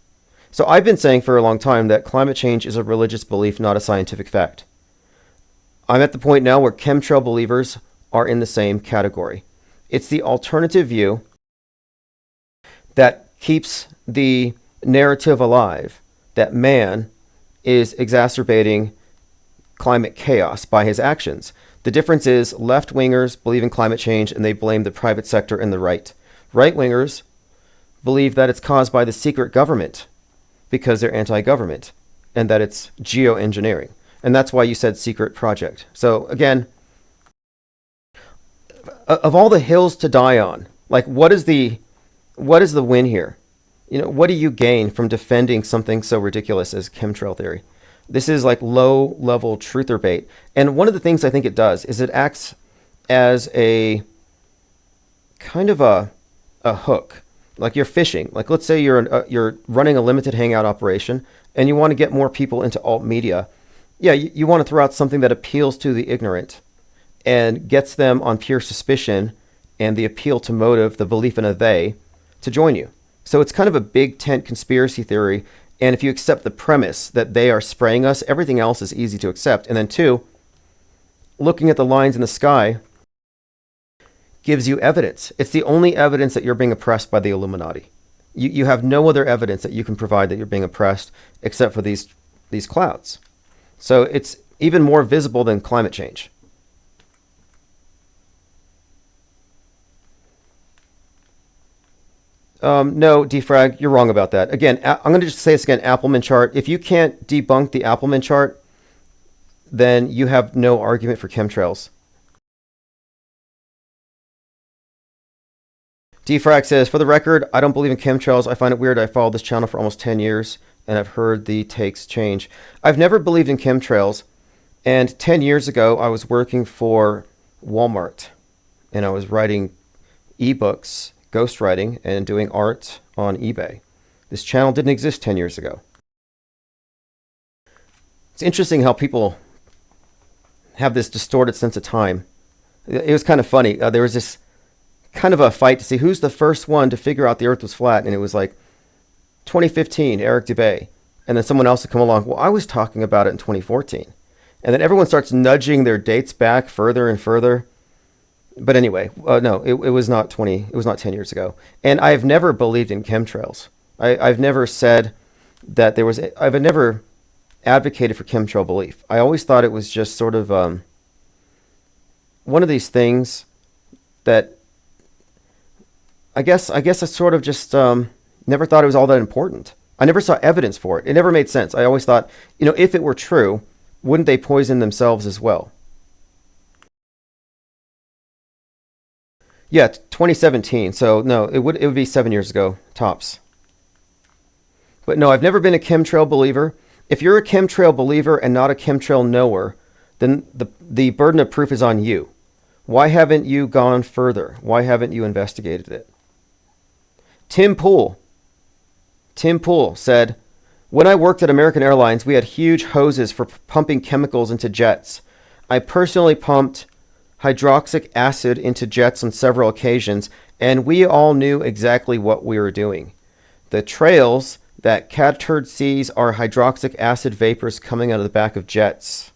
So I've been saying for a long time that climate change is a religious belief, not a scientific fact. I'm at the point now where chemtrail believers are in the same category. It's the alternative view that keeps the narrative alive that man is exacerbating climate chaos by his actions. The difference is left-wingers believe in climate change and they blame the private sector and the right. Right-wingers believe that it's caused by the secret government because they're anti-government and that it's geoengineering. And that's why you said secret project. So again, of all the hills to die on, like what is the win here? What do you gain from defending something so ridiculous as chemtrail theory? This is like low-level truther bait. And one of the things I think it does is it acts as a kind of a hook. Like you're fishing. Like let's say you're running a limited hangout operation and you want to get more people into alt media. Yeah, you want to throw out something that appeals to the ignorant and gets them on pure suspicion and the appeal to motive, the belief in a they, to join you. So it's kind of a big tent conspiracy theory. And if you accept the premise that they are spraying us, everything else is easy to accept. And then two, looking at the lines in the sky gives you evidence. It's the only evidence that you're being oppressed by the Illuminati. You have no other evidence that you can provide that you're being oppressed except for these clouds. So it's even more visible than climate change. No, Defrag, you're wrong about that. Again, I'm going to just say this again, Appleman chart. If you can't debunk the Appleman chart, then you have no argument for chemtrails. Defrag says, for the record, I don't believe in chemtrails. I find it weird. I followed this channel for almost 10 years. and I've heard the takes change. I've never believed in chemtrails, and 10 years ago I was working for Walmart, and I was writing ebooks, ghostwriting, and doing art on eBay. This channel didn't exist 10 years ago. It's interesting how people have this distorted sense of time. It was kind of funny. There was this kind of a fight to see who's the first one to figure out the Earth was flat, and it was like 2015, Eric Dubay, and then someone else would come along. Well, I was talking about it in 2014, and then everyone starts nudging their dates back further and further. But anyway, no, it was not 20. It was not 10 years ago, and I have never believed in chemtrails. I've never said that there was. I've never advocated for chemtrail belief. I always thought it was just sort of one of these things that I guess I sort of just never thought it was all that important. I never saw evidence for it. It never made sense. I always thought, if it were true, wouldn't they poison themselves as well? Yeah, 2017. So no, it would be 7 years ago, tops. But no, I've never been a chemtrail believer. If you're a chemtrail believer and not a chemtrail knower, then the burden of proof is on you. Why haven't you gone further? Why haven't you investigated it? Tim Pool said, when I worked at American Airlines, we had huge hoses for pumping chemicals into jets. I personally pumped hydroxylic acid into jets on several occasions, and we all knew exactly what we were doing. The trails that cat turd sees are hydroxylic acid vapors coming out of the back of jets.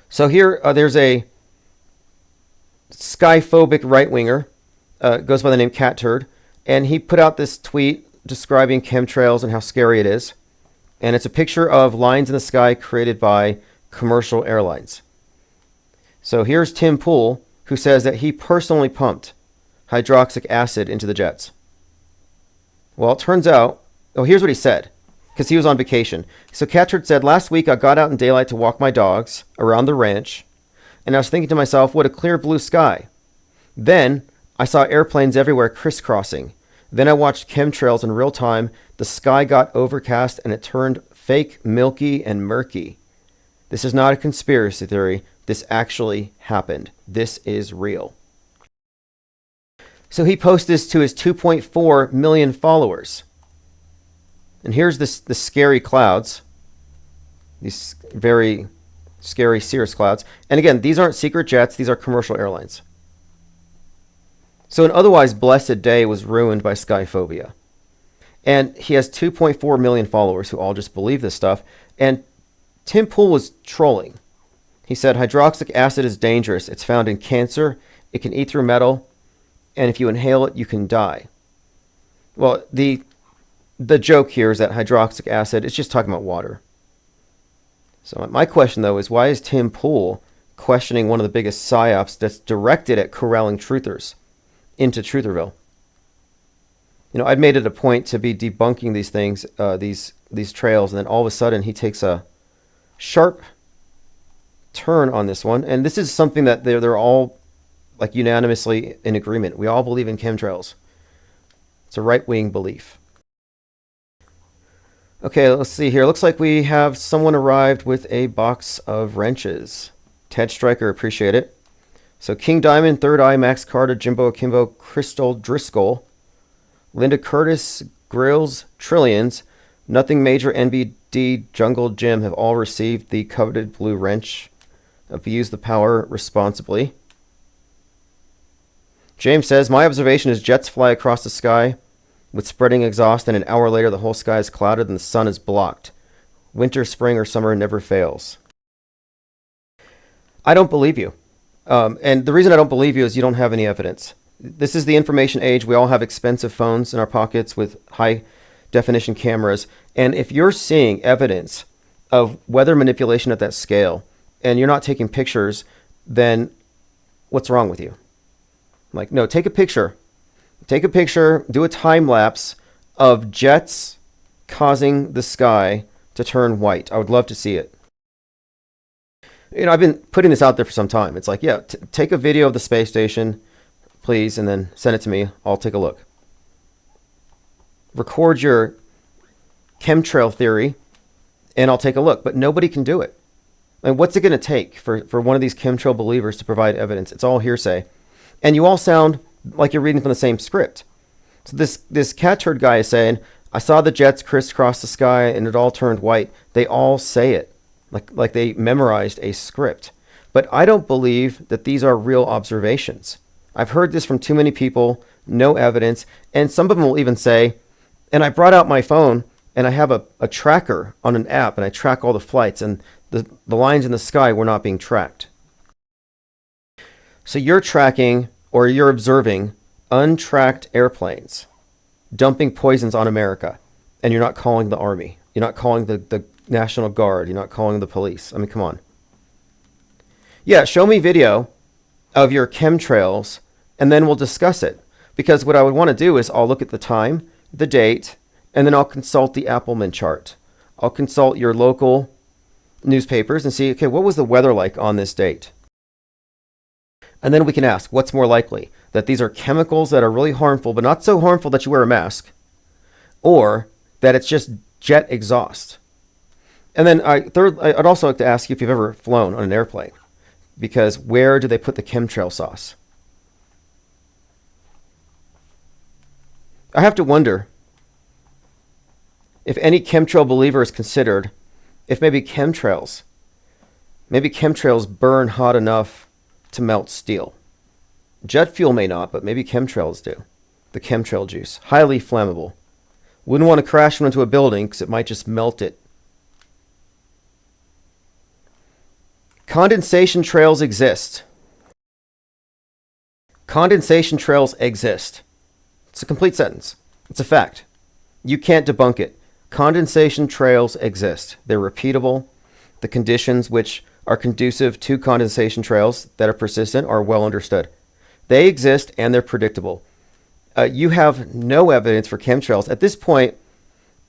So here, there's a skyphobic right-winger, goes by the name Cat Turd, and he put out this tweet describing chemtrails and how scary it is. And it's a picture of lines in the sky created by commercial airlines. So here's Tim Pool, who says that he personally pumped hydroxylic acid into the jets. Well, it turns out, here's what he said, because he was on vacation. So Cat Turd said, last week I got out in daylight to walk my dogs around the ranch, and I was thinking to myself, what a clear blue sky. Then I saw airplanes everywhere crisscrossing. Then I watched chemtrails in real time. The sky got overcast and it turned fake, milky, and murky. This is not a conspiracy theory. This actually happened. This is real. So he posted this to his 2.4 million followers. And here's the scary clouds. These very scary cirrus clouds. And again, these aren't secret jets. These are commercial airlines. So an otherwise blessed day was ruined by skyphobia. And he has 2.4 million followers who all just believe this stuff. And Tim Pool was trolling. He said, hydroxylic acid is dangerous. It's found in cancer. It can eat through metal. And if you inhale it, you can die. Well, the joke here is that hydroxylic acid is just talking about water. So my question, though, is why is Tim Pool questioning one of the biggest psyops that's directed at corralling truthers into Trutherville? I'd made it a point to be debunking these things, these trails, and then all of a sudden he takes a sharp turn on this one. And this is something that they're all like unanimously in agreement. We all believe in chemtrails. It's a right-wing belief. Okay, let's see here. Looks like we have someone arrived with a box of wrenches. Ted Stryker, appreciate it. So King Diamond, Third Eye, Max Carter, Jimbo Akimbo, Crystal Driscoll, Linda Curtis, Grills, Trillions, Nothing Major, NBD, Jungle Jim have all received the coveted blue wrench. Use the power responsibly. James says, my observation is jets fly across the sky with spreading exhaust, and an hour later the whole sky is clouded and the sun is blocked. Winter, spring, or summer never fails. I don't believe you. And the reason I don't believe you is you don't have any evidence. This is the information age. We all have expensive phones in our pockets with high definition cameras. And if you're seeing evidence of weather manipulation at that scale and you're not taking pictures, then what's wrong with you? Like, no, take a picture. Take a picture, do a time lapse of jets causing the sky to turn white. I would love to see it. I've been putting this out there for some time. It's like, yeah, take a video of the space station, please, and then send it to me. I'll take a look. Record your chemtrail theory and I'll take a look. But nobody can do it. And what's it going to take for one of these chemtrail believers to provide evidence? It's all hearsay. And you all sound like you're reading from the same script. So this cat turd guy is saying, I saw the jets crisscross the sky and it all turned white. They all say it like they memorized a script. But I don't believe that these are real observations. I've heard this from too many people, no evidence. And some of them will even say, and I brought out my phone and I have a tracker on an app and I track all the flights and the lines in the sky were not being tracked. So you're tracking or you're observing untracked airplanes dumping poisons on America, and you're not calling the army. You're not calling the National Guard. You're not calling the police. I mean, come on. Yeah, show me video of your chemtrails, and then we'll discuss it. Because what I would want to do is I'll look at the time, the date, and then I'll consult the Appleman chart. I'll consult your local newspapers and see, okay, what was the weather like on this date? And then we can ask, what's more likely? That these are chemicals that are really harmful, but not so harmful that you wear a mask, or that it's just jet exhaust. And then I'd also like to ask you if you've ever flown on an airplane, because where do they put the chemtrail sauce? I have to wonder if any chemtrail believer is considered, if maybe chemtrails burn hot enough to melt steel. Jet fuel may not, but maybe chemtrails do. The chemtrail juice, highly flammable. Wouldn't want to crash into a building because it might just melt it. Condensation trails exist. Condensation trails exist. It's a complete sentence. It's a fact. You can't debunk it. Condensation trails exist. They're repeatable. The conditions which are conducive to condensation trails that are persistent are well understood. They exist and they're predictable. You have no evidence for chemtrails. At this point,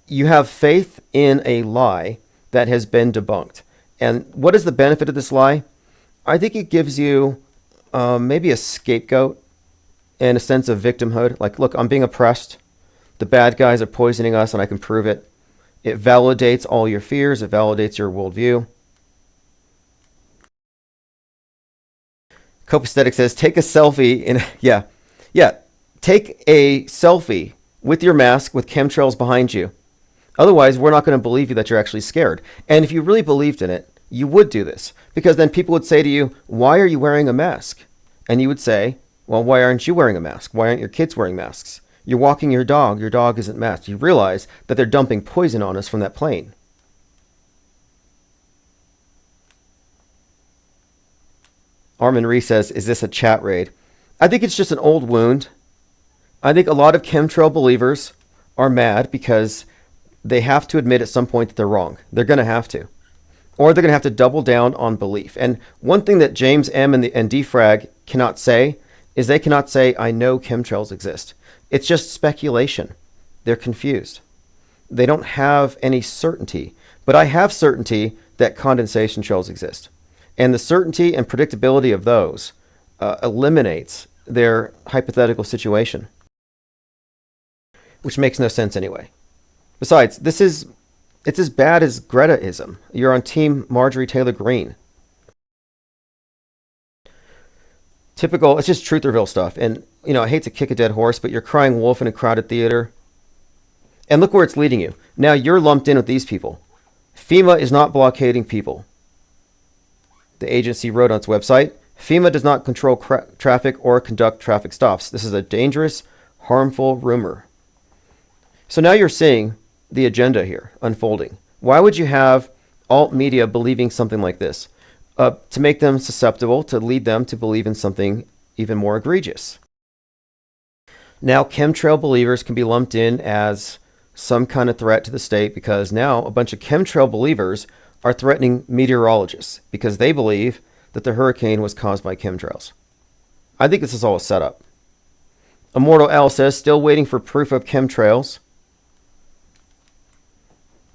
you have faith in a lie that has been debunked. And what is the benefit of this lie? I think it gives you maybe a scapegoat and a sense of victimhood. Like, look, I'm being oppressed. The bad guys are poisoning us and I can prove it. It validates all your fears. It validates your worldview. Copaesthetic says, take a selfie take a selfie with your mask with chemtrails behind you. Otherwise, we're not going to believe you that you're actually scared. And if you really believed in it, you would do this. Because then people would say to you, why are you wearing a mask? And you would say, well, why aren't you wearing a mask? Why aren't your kids wearing masks? You're walking your dog isn't masked. You realize that they're dumping poison on us from that plane. Armin Ree says, is this a chat raid? I think it's just an old wound. I think a lot of chemtrail believers are mad because they have to admit at some point that they're wrong. They're going to have to. Or they're going to have to double down on belief. And one thing that James M. and Defrag cannot say is they cannot say, I know chemtrails exist. It's just speculation. They're confused. They don't have any certainty. But I have certainty that condensation trails exist. And the certainty and predictability of those eliminates their hypothetical situation. Which makes no sense anyway. Besides, it's as bad as Gretaism. You're on team Marjorie Taylor Greene. Typical, it's just Trutherville stuff. And, I hate to kick a dead horse, but you're crying wolf in a crowded theater. And look where it's leading you. Now you're lumped in with these people. FEMA is not blockading people. The agency wrote on its website, FEMA does not control traffic or conduct traffic stops. This is a dangerous, harmful rumor. So now you're seeing the agenda here unfolding. Why would you have alt media believing something like this? To make them susceptible, to lead them to believe in something even more egregious. Now chemtrail believers can be lumped in as some kind of threat to the state because now a bunch of chemtrail believers are threatening meteorologists because they believe that the hurricane was caused by chemtrails. I think this is all a setup. Immortal L says, still waiting for proof of chemtrails.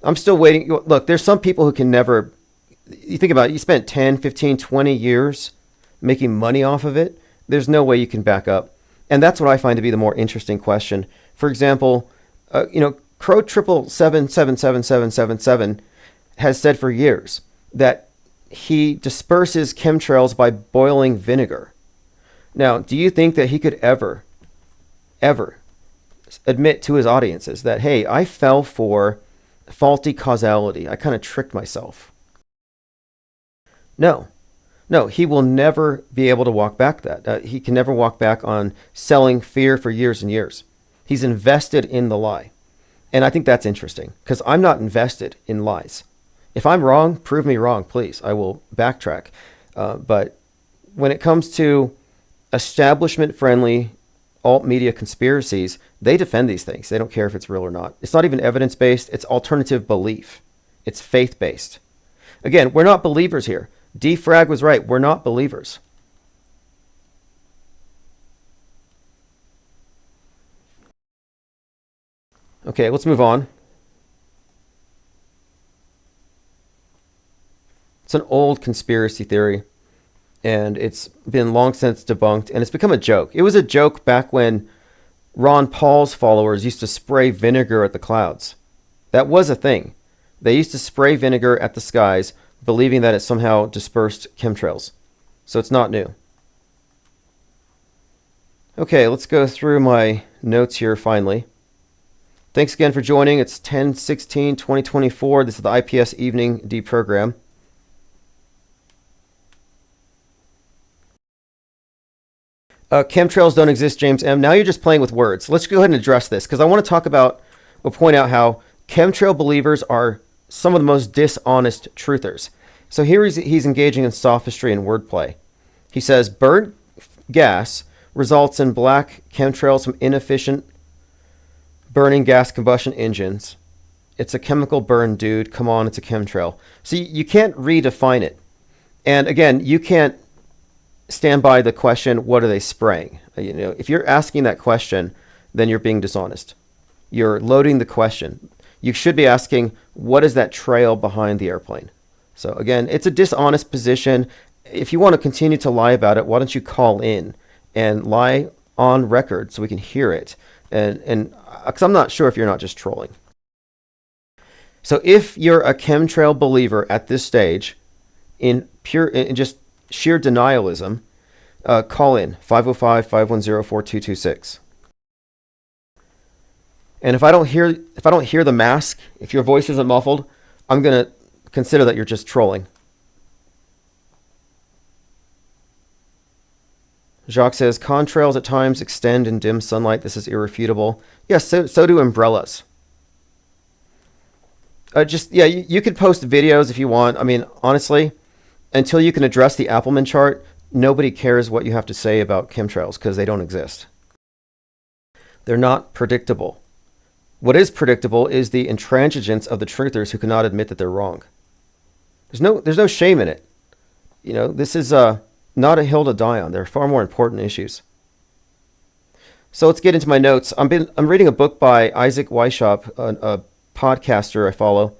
I'm still waiting. Look, there's some people who can never... You think about it, you spent 10, 15, 20 years making money off of it. There's no way you can back up. And that's what I find to be the more interesting question. For example, Pro 7777777 has said for years that he disperses chemtrails by boiling vinegar. Now, do you think that he could ever admit to his audiences that, hey, I fell for faulty causality. I kind of tricked myself? No. No, he will never be able to walk back that. He can never walk back on selling fear for years and years. He's invested in the lie. And I think that's interesting because I'm not invested in lies. If I'm wrong, prove me wrong, please. I will backtrack. But when it comes to establishment-friendly alt-media conspiracies, they defend these things. They don't care if it's real or not. It's not even evidence-based. It's alternative belief. It's faith-based. Again, we're not believers here. Defrag was right. We're not believers. Okay, let's move on. It's an old conspiracy theory, and it's been long since debunked, and it's become a joke. It was a joke back when Ron Paul's followers used to spray vinegar at the clouds. That was a thing. They used to spray vinegar at the skies, believing that it somehow dispersed chemtrails. So it's not new. Okay, let's go through my notes here finally. Thanks again for joining. It's 10/16/2024. This is the Ips Evening Deprogram. Chemtrails don't exist, James M. Now you're just playing with words. Let's go ahead and address this because I want to talk about or point out how chemtrail believers are some of the most dishonest truthers. So here he's engaging in sophistry and wordplay. He says burnt gas results in black chemtrails from inefficient burning gas combustion engines. It's a chemical burn, dude. Come on, it's a chemtrail. So you can't redefine it. And again, you can't stand by the question, what are they spraying? If you're asking that question, then you're being dishonest. You're loading the question. You should be asking, what is that trail behind the airplane? So again, it's a dishonest position. If you want to continue to lie about it, why don't you call in and lie on record so we can hear it? And because I'm not sure if you're not just trolling. So if you're a chemtrail believer at this stage, in just sheer denialism, call in 505-510-4226. And if I don't hear the mask, if your voice isn't muffled, I'm going to consider that you're just trolling. Jacques says, contrails at times extend in dim sunlight. This is irrefutable. Yes, so do umbrellas. You could post videos if you want. I mean, honestly, until you can address the Appleman chart, nobody cares what you have to say about chemtrails because they don't exist. They're not predictable. What is predictable is the intransigence of the truthers who cannot admit that they're wrong. There's no shame in it. This is not a hill to die on. There are far more important issues. So let's get into my notes. I'm reading a book by Isaac Weishaupt, a podcaster I follow,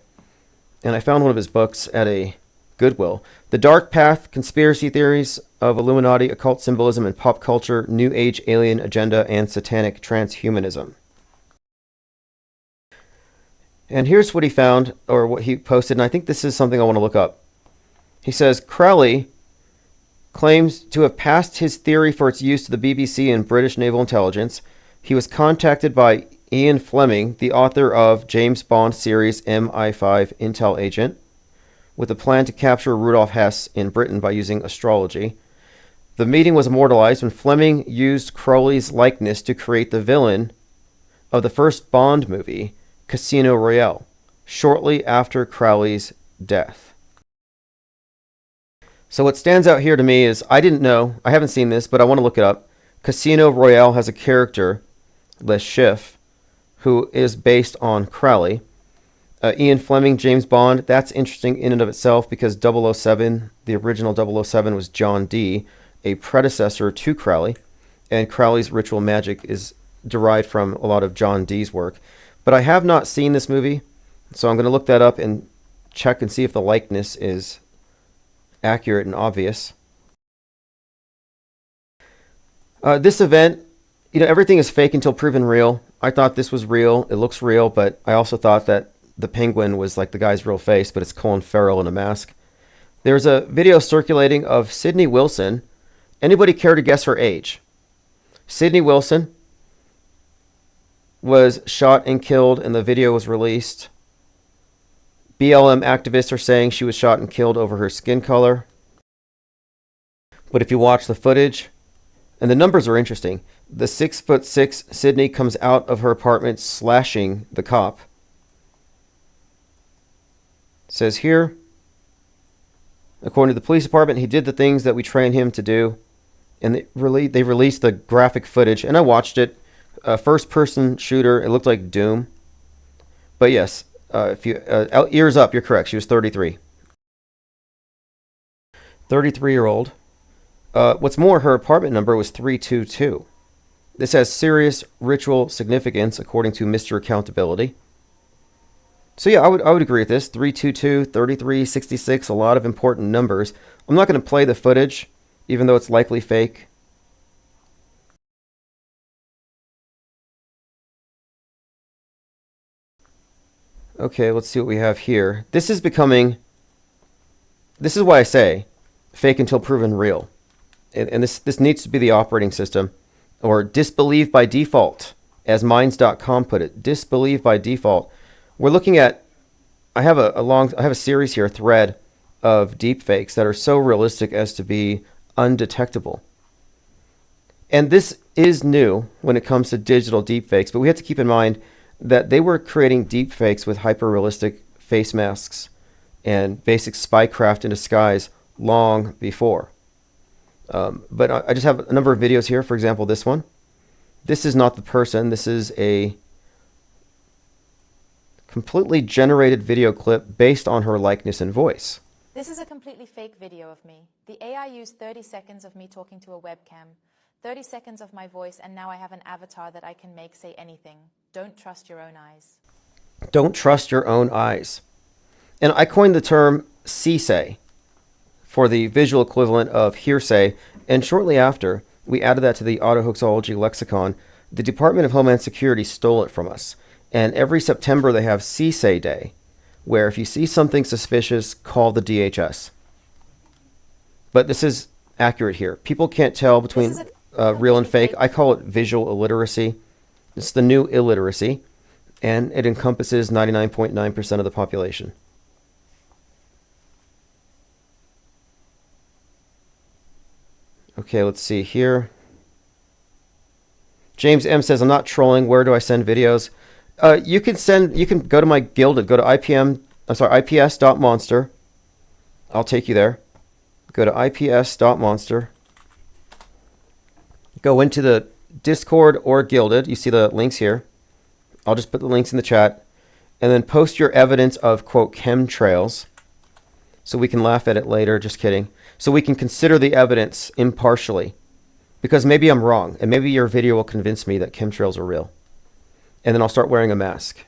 and I found one of his books at a Goodwill. The Dark Path, Conspiracy Theories of Illuminati, Occult Symbolism, and Pop Culture, New Age Alien Agenda, and Satanic Transhumanism. And here's what he found, or what he posted, and I think this is something I want to look up. He says, Crowley claims to have passed his theory for its use to the BBC and British Naval Intelligence. He was contacted by Ian Fleming, the author of James Bond series MI5 Intel Agent, with a plan to capture Rudolf Hess in Britain by using astrology. The meeting was immortalized when Fleming used Crowley's likeness to create the villain of the first Bond movie, Casino Royale, shortly after Crowley's death. So what stands out here to me is, I didn't know, I haven't seen this, but I want to look it up. Casino Royale has a character, Les Chiffre, who is based on Crowley. Ian Fleming, James Bond, that's interesting in and of itself because 007, the original 007 was John Dee, a predecessor to Crowley, and Crowley's ritual magic is derived from a lot of John Dee's work. But I have not seen this movie, so I'm going to look that up and check and see if the likeness is accurate and obvious. This event everything is fake until proven real. I thought this was real. It looks real, but I also thought that the penguin was like the guy's real face, but it's Colin Farrell in a mask. There's a video circulating of Sydney Wilson. Anybody care to guess her age? Sydney Wilson was shot and killed, and the video was released. BLM activists are saying she was shot and killed over her skin color. But if you watch the footage, and the numbers are interesting, the 6'6" Sydney comes out of her apartment slashing the cop. It says here, according to the police department, he did the things that we train him to do. And they released the graphic footage, and I watched it. First-person shooter. It looked like Doom. But yes, if you ears up, you're correct. She was 33. 33-year-old. What's more, her apartment number was 322. This has serious ritual significance, according to Mr. Accountability. So yeah, I would agree with this. 322, 33, 66, a lot of important numbers. I'm not going to play the footage, even though it's likely fake. Okay, let's see what we have here. This is why I say fake until proven real. And this needs to be the operating system, or disbelieve by default, as Minds.com put it. Disbelieve by default. We're looking at, I have a series here, a thread of deepfakes that are so realistic as to be undetectable. And this is new when it comes to digital deepfakes, but we have to keep in mind that they were creating deepfakes with hyper-realistic face masks and basic spycraft in disguise long before. But I just have a number of videos here. For example, this one. This is not the person. This is a completely generated video clip based on her likeness and voice. This is a completely fake video of me. The AI used 30 seconds of me talking to a webcam, 30 seconds of my voice, and now I have an avatar that I can make say anything. Don't trust your own eyes. Don't trust your own eyes. And I coined the term CSAY for the visual equivalent of hearsay, and shortly after, we added that to the autohoaxology lexicon. The Department of Homeland Security stole it from us. And every September they have CSAY Day, where if you see something suspicious, call the DHS. But this is accurate here. People can't tell between real and fake. I call it visual illiteracy. It's the new illiteracy, and it encompasses 99.9% of the population. Okay, let's see here. James M says, I'm not trolling. Where do I send videos? You can go to my Gilded, go to ips.monster. I'll take you there. Go to ips.monster. Go into the Discord or Gilded. You see the links here. I'll just put the links in the chat. And then post your evidence of, quote, chemtrails. So we can laugh at it later. Just kidding. So we can consider the evidence impartially. Because maybe I'm wrong. And maybe your video will convince me that chemtrails are real. And then I'll start wearing a mask.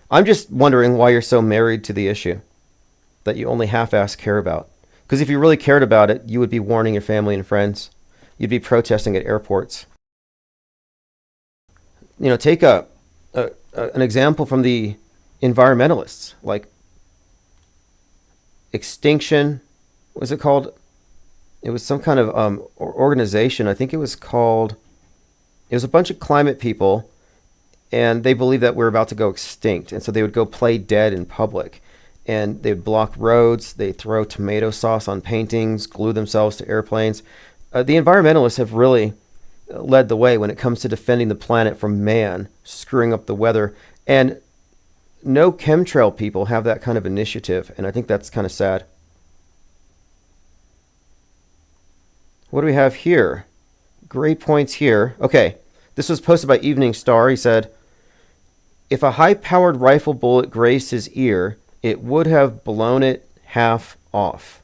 I'm just wondering why you're so married to the issue that you only half-ass care about. Because if you really cared about it, you would be warning your family and friends. You'd be protesting at airports. Take an example from the environmentalists, like Extinction. What was it called? It was some kind of organization. I think it was called... It was a bunch of climate people, and they believed that we're about to go extinct. And so they would go play dead in public. And they'd block roads. They'd throw tomato sauce on paintings, glue themselves to airplanes. The environmentalists have really led the way when it comes to defending the planet from man screwing up the weather. And no chemtrail people have that kind of initiative. And I think that's kind of sad. What do we have here? Great points here. Okay, this was posted by Evening Star. He said, if a high-powered rifle bullet grazed his ear, it would have blown it half off.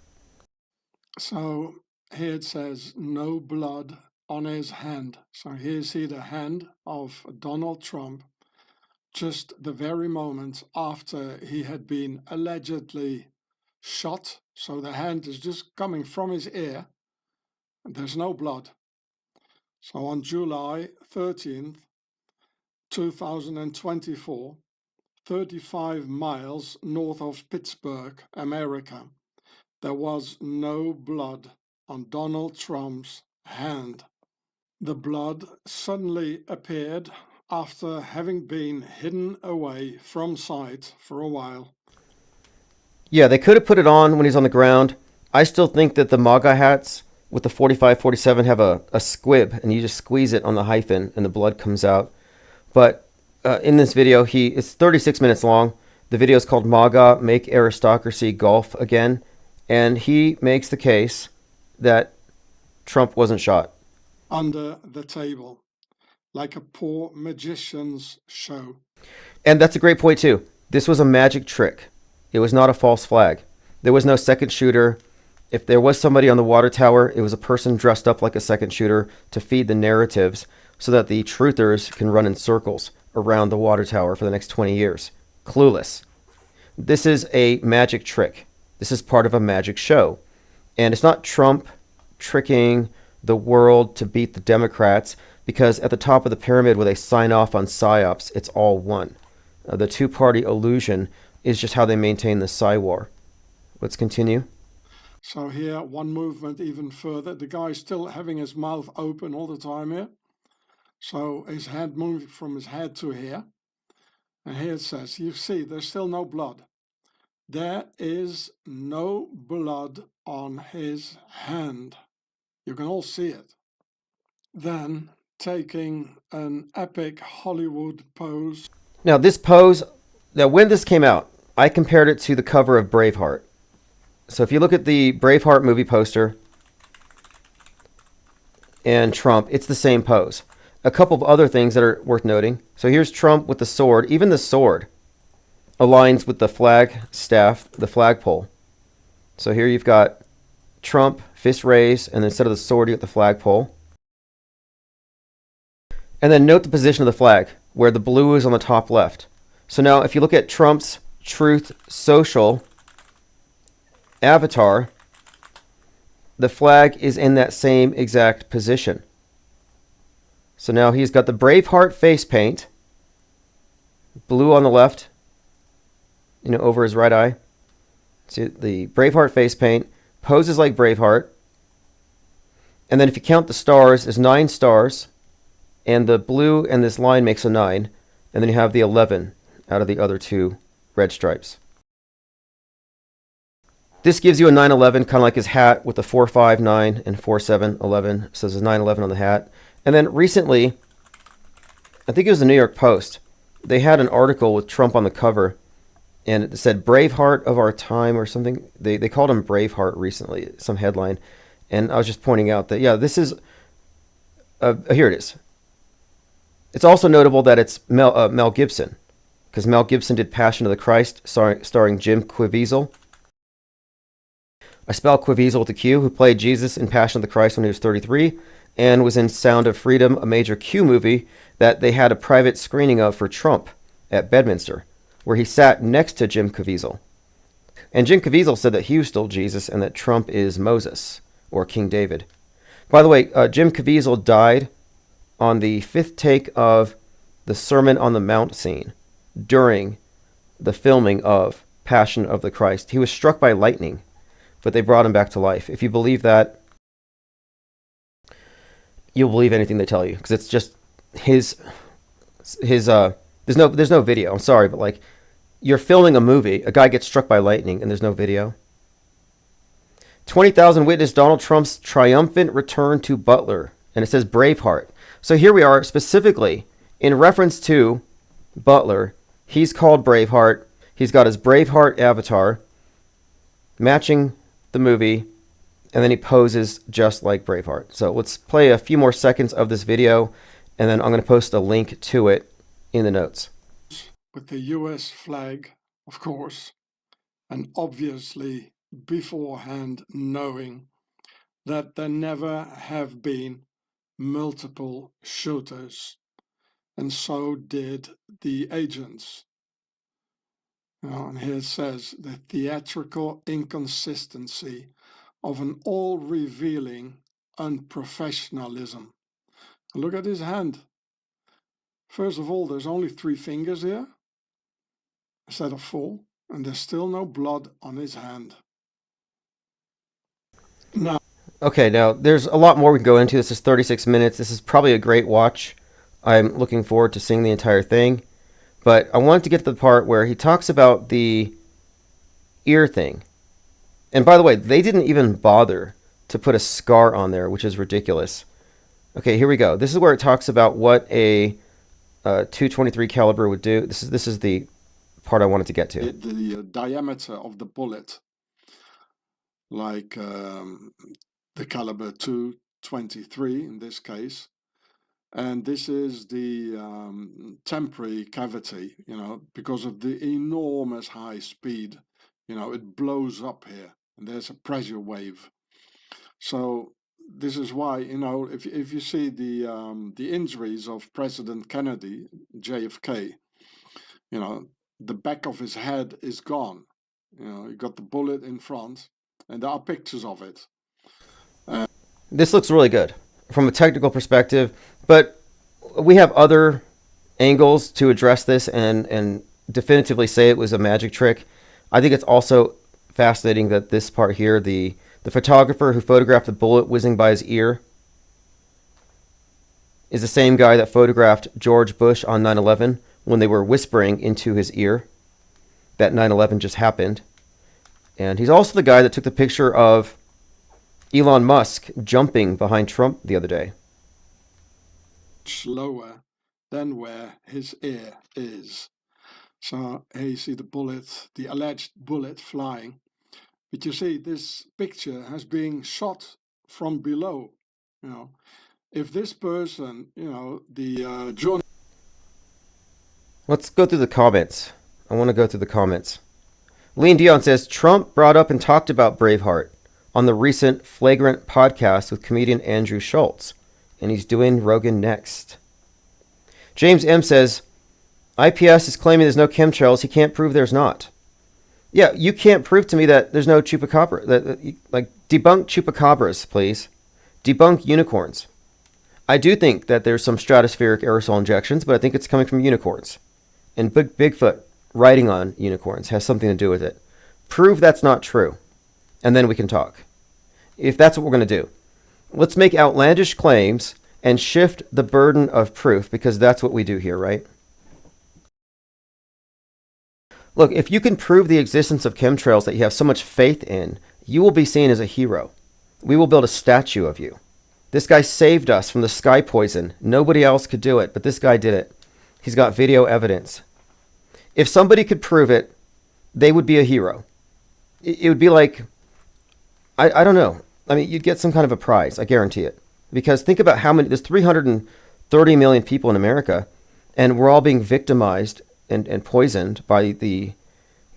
So here it says, no blood on his hand. So here you see the hand of Donald Trump, just the very moment after he had been allegedly shot. So the hand is just coming from his ear. There's no blood. So on July 13th, 2024, 35 miles north of Pittsburgh, America, there was no blood on Donald Trump's hand. The blood suddenly appeared after having been hidden away from sight for a while. Yeah, they could have put it on when he's on the ground. I still think that the MAGA hats with the 45-47 have a squib, and you just squeeze it on the hyphen and the blood comes out. But in this video, it's 36 minutes long. The video is called MAGA, Make Aristocracy Golf Again. And he makes the case that Trump wasn't shot. Under the table, like a poor magician's show. And that's a great point, too. This was a magic trick. It was not a false flag. There was no second shooter. If there was somebody on the water tower, it was a person dressed up like a second shooter to feed the narratives so that the truthers can run in circles around the water tower for the next 20 years. Clueless. This is a magic trick. This is part of a magic show. And it's not Trump tricking the world to beat the Democrats, because at the top of the pyramid where they sign off on PSYOPs, it's all one. The two-party illusion is just how they maintain the Psy war. Let's continue. So here, one movement even further. The guy's still having his mouth open all the time here. So his hand moving from his head to here. And here it says, you see, there's still no blood. There is no blood on his hand. You can all see it. Then, taking an epic Hollywood pose. Now, this pose, now when this came out, I compared it to the cover of Braveheart. So if you look at the Braveheart movie poster and Trump, it's the same pose. A couple of other things that are worth noting. So here's Trump with the sword. Even the sword aligns with the flag staff, the flagpole. So here you've got Trump, fist raised, and instead of the sword, you get the flagpole. And then note the position of the flag, where the blue is on the top left. So now if you look at Trump's Truth Social avatar, the flag is in that same exact position. So now he's got the Braveheart face paint, blue on the left, over his right eye. See the Braveheart face paint, poses like Braveheart. And then if you count the stars, there's 9 stars, and the blue and this line makes a 9, and then you have the 11 out of the other 2 red stripes. This gives you a 9/11, kind of like his hat with the 459 and 4711. So there's a 9/11 on the hat. And then recently, I think it was the New York Post, they had an article with Trump on the cover, and it said Braveheart of our time or something. They called him Braveheart recently, some headline. And I was just pointing out that, yeah, this is, here it is. It's also notable that it's Mel Gibson, because Mel Gibson did Passion of the Christ, starring Jim Caviezel. I spell Caviezel with a Q, who played Jesus in Passion of the Christ when he was 33, and was in Sound of Freedom, a major Q movie that they had a private screening of for Trump at Bedminster, where he sat next to Jim Caviezel. And Jim Caviezel said that he was still Jesus and that Trump is Moses, or King David. By the way, Jim Caviezel died on the 5th take of the Sermon on the Mount scene during the filming of Passion of the Christ. He was struck by lightning, but they brought him back to life. If you believe that, you'll believe anything they tell you, because it's just his there's no video. I'm sorry, but like, you're filming a movie, a guy gets struck by lightning, and there's no video. 20,000 witnessed Donald Trump's triumphant return to Butler, and it says Braveheart. So here we are, specifically in reference to Butler. He's called Braveheart. He's got his Braveheart avatar matching the movie, and then he poses just like Braveheart. So let's play a few more seconds of this video, and then I'm going to post a link to it in the notes. With the US flag, of course, and obviously beforehand knowing that there never have been multiple shooters, and so did the agents. And here it says the theatrical inconsistency of an all-revealing unprofessionalism. And look at his hand. First of all, there's only 3 fingers here instead of 4, and there's still no blood on his hand. Now, Okay, now there's a lot more we can go into. This is 36 minutes. This is probably a great watch. I'm looking forward to seeing the entire thing. But I wanted to get to the part where he talks about the ear thing. And by the way, they didn't even bother to put a scar on there, which is ridiculous. Okay, here we go. This is where it talks about what a 223 caliber would do. This is the part I wanted to get to. the diameter of the bullet, like the caliber 223 in this case, and this is the temporary cavity, because of the enormous high speed, it blows up here and there's a pressure wave. So this is why, if you see the injuries of President Kennedy, JFK, the back of his head is gone. You got the bullet in front, and there are pictures of it. This looks really good from a technical perspective, but we have other angles to address this and definitively say it was a magic trick. I think it's also fascinating that this part here, the photographer who photographed the bullet whizzing by his ear, is the same guy that photographed George Bush on 9/11 when they were whispering into his ear that 9/11 just happened. And he's also the guy that took the picture of Elon Musk jumping behind Trump the other day. Lower than where his ear is. So here you see the bullet, the alleged bullet flying. But you see, this picture has been shot from below. If this person, the journalist. Let's go through the comments. I want to go through the comments. Lean Dion says, Trump brought up and talked about Braveheart on the recent Flagrant podcast with comedian Andrew Schultz, and he's doing Rogan next. James M. says, IPS is claiming there's no chemtrails. He can't prove there's not. Yeah, you can't prove to me that there's no chupacabra. Debunk chupacabras, please. Debunk unicorns. I do think that there's some stratospheric aerosol injections, but I think it's coming from unicorns. And Bigfoot riding on unicorns has something to do with it. Prove that's not true, and then we can talk. If that's what we're going to do. Let's make outlandish claims and shift the burden of proof, because that's what we do here, right? Look, if you can prove the existence of chemtrails that you have so much faith in, you will be seen as a hero. We will build a statue of you. This guy saved us from the sky poison. Nobody else could do it, but this guy did it. He's got video evidence. If somebody could prove it, they would be a hero. It would be like, I don't know. I mean, you'd get some kind of a prize, I guarantee it. Because think about how many, there's 330 million people in America, and we're all being victimized and poisoned by the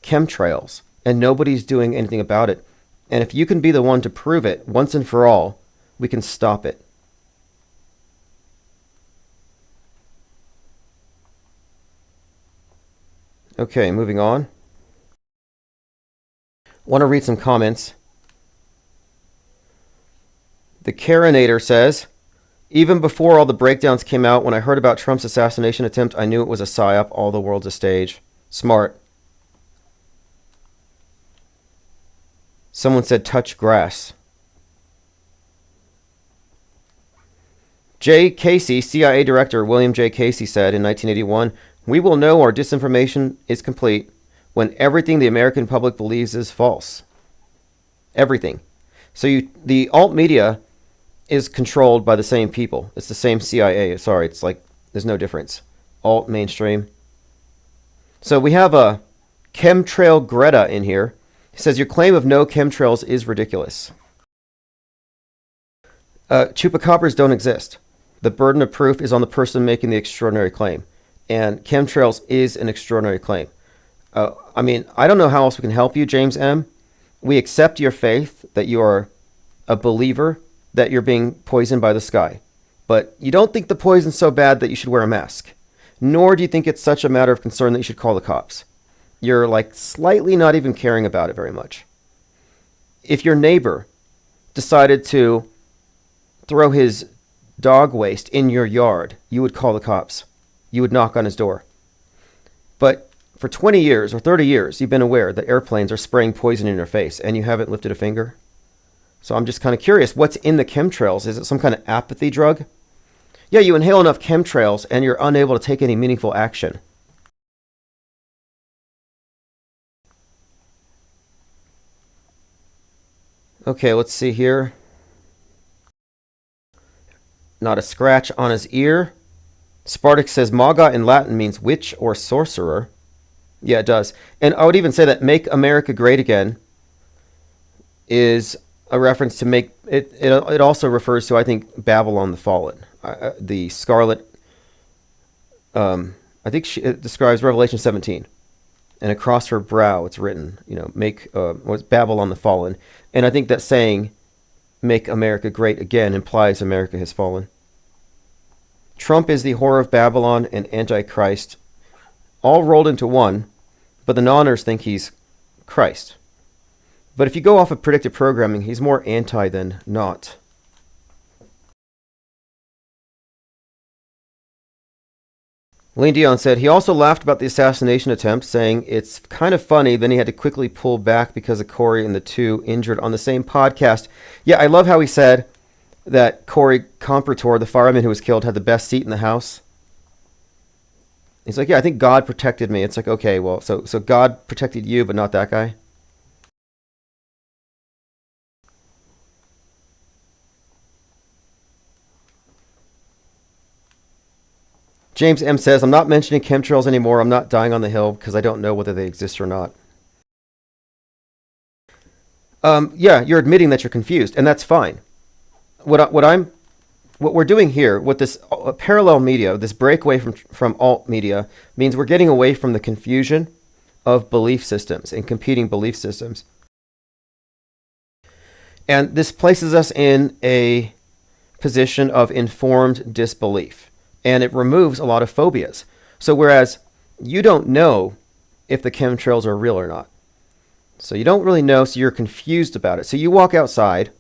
chemtrails, and nobody's doing anything about it. And if you can be the one to prove it once and for all, we can stop it. Okay, moving on. Want to read some comments. The Carinator says, even before all the breakdowns came out, when I heard about Trump's assassination attempt, I knew it was a psyop. All the world's a stage. Smart. Someone said touch grass. J. Casey, CIA Director William J. Casey said in 1981, we will know our disinformation is complete when everything the American public believes is false. Everything. So the alt media is controlled by the same people. It's the same CIA. Sorry, it's like there's no difference. Alt, mainstream. So we have a chemtrail Greta in here. He says your claim of no chemtrails is ridiculous. Chupacabras don't exist. The burden of proof is on the person making the extraordinary claim. And chemtrails is an extraordinary claim. I mean, I don't know how else we can help you, James M. We accept your faith that you are a believer that you're being poisoned by the sky. But you don't think the poison's so bad that you should wear a mask. Nor do you think it's such a matter of concern that you should call the cops. You're like slightly not even caring about it very much. If your neighbor decided to throw his dog waste in your yard, you would call the cops. You would knock on his door. But for 20 years or 30 years, you've been aware that airplanes are spraying poison in your face, and you haven't lifted a finger. So I'm just kind of curious, what's in the chemtrails? Is it some kind of apathy drug? Yeah, you inhale enough chemtrails, and you're unable to take any meaningful action. Okay, let's see here. Not a scratch on his ear. Spartacus says Maga in Latin means witch or sorcerer. Yeah, it does. And I would even say that Make America Great Again is a reference to make... It also refers to, I think, Babylon the Fallen. The scarlet... I think it describes Revelation 17. And across her brow it's written, what's Babylon the Fallen. And I think that saying, Make America Great Again, implies America has fallen. Trump is the whore of Babylon and Antichrist, all rolled into one, but the nonners think he's Christ. But if you go off of predictive programming, he's more anti than not. Lane Dion said he also laughed about the assassination attempt, saying it's kind of funny, then he had to quickly pull back because of Corey and the two injured on the same podcast. Yeah, I love how he said that Corey Comprator, the fireman who was killed, had the best seat in the house. He's like, yeah, I think God protected me. It's like, okay, well, so God protected you, but not that guy? James M. says, I'm not mentioning chemtrails anymore. I'm not dying on the hill because I don't know whether they exist or not. Yeah, you're admitting that you're confused, and that's fine. What we're doing here with this parallel media, this breakaway from alt media, means we're getting away from the confusion of belief systems and competing belief systems. And this places us in a position of informed disbelief. And it removes a lot of phobias. So whereas you don't know if the chemtrails are real or not. So you don't really know, so you're confused about it. So you walk outside,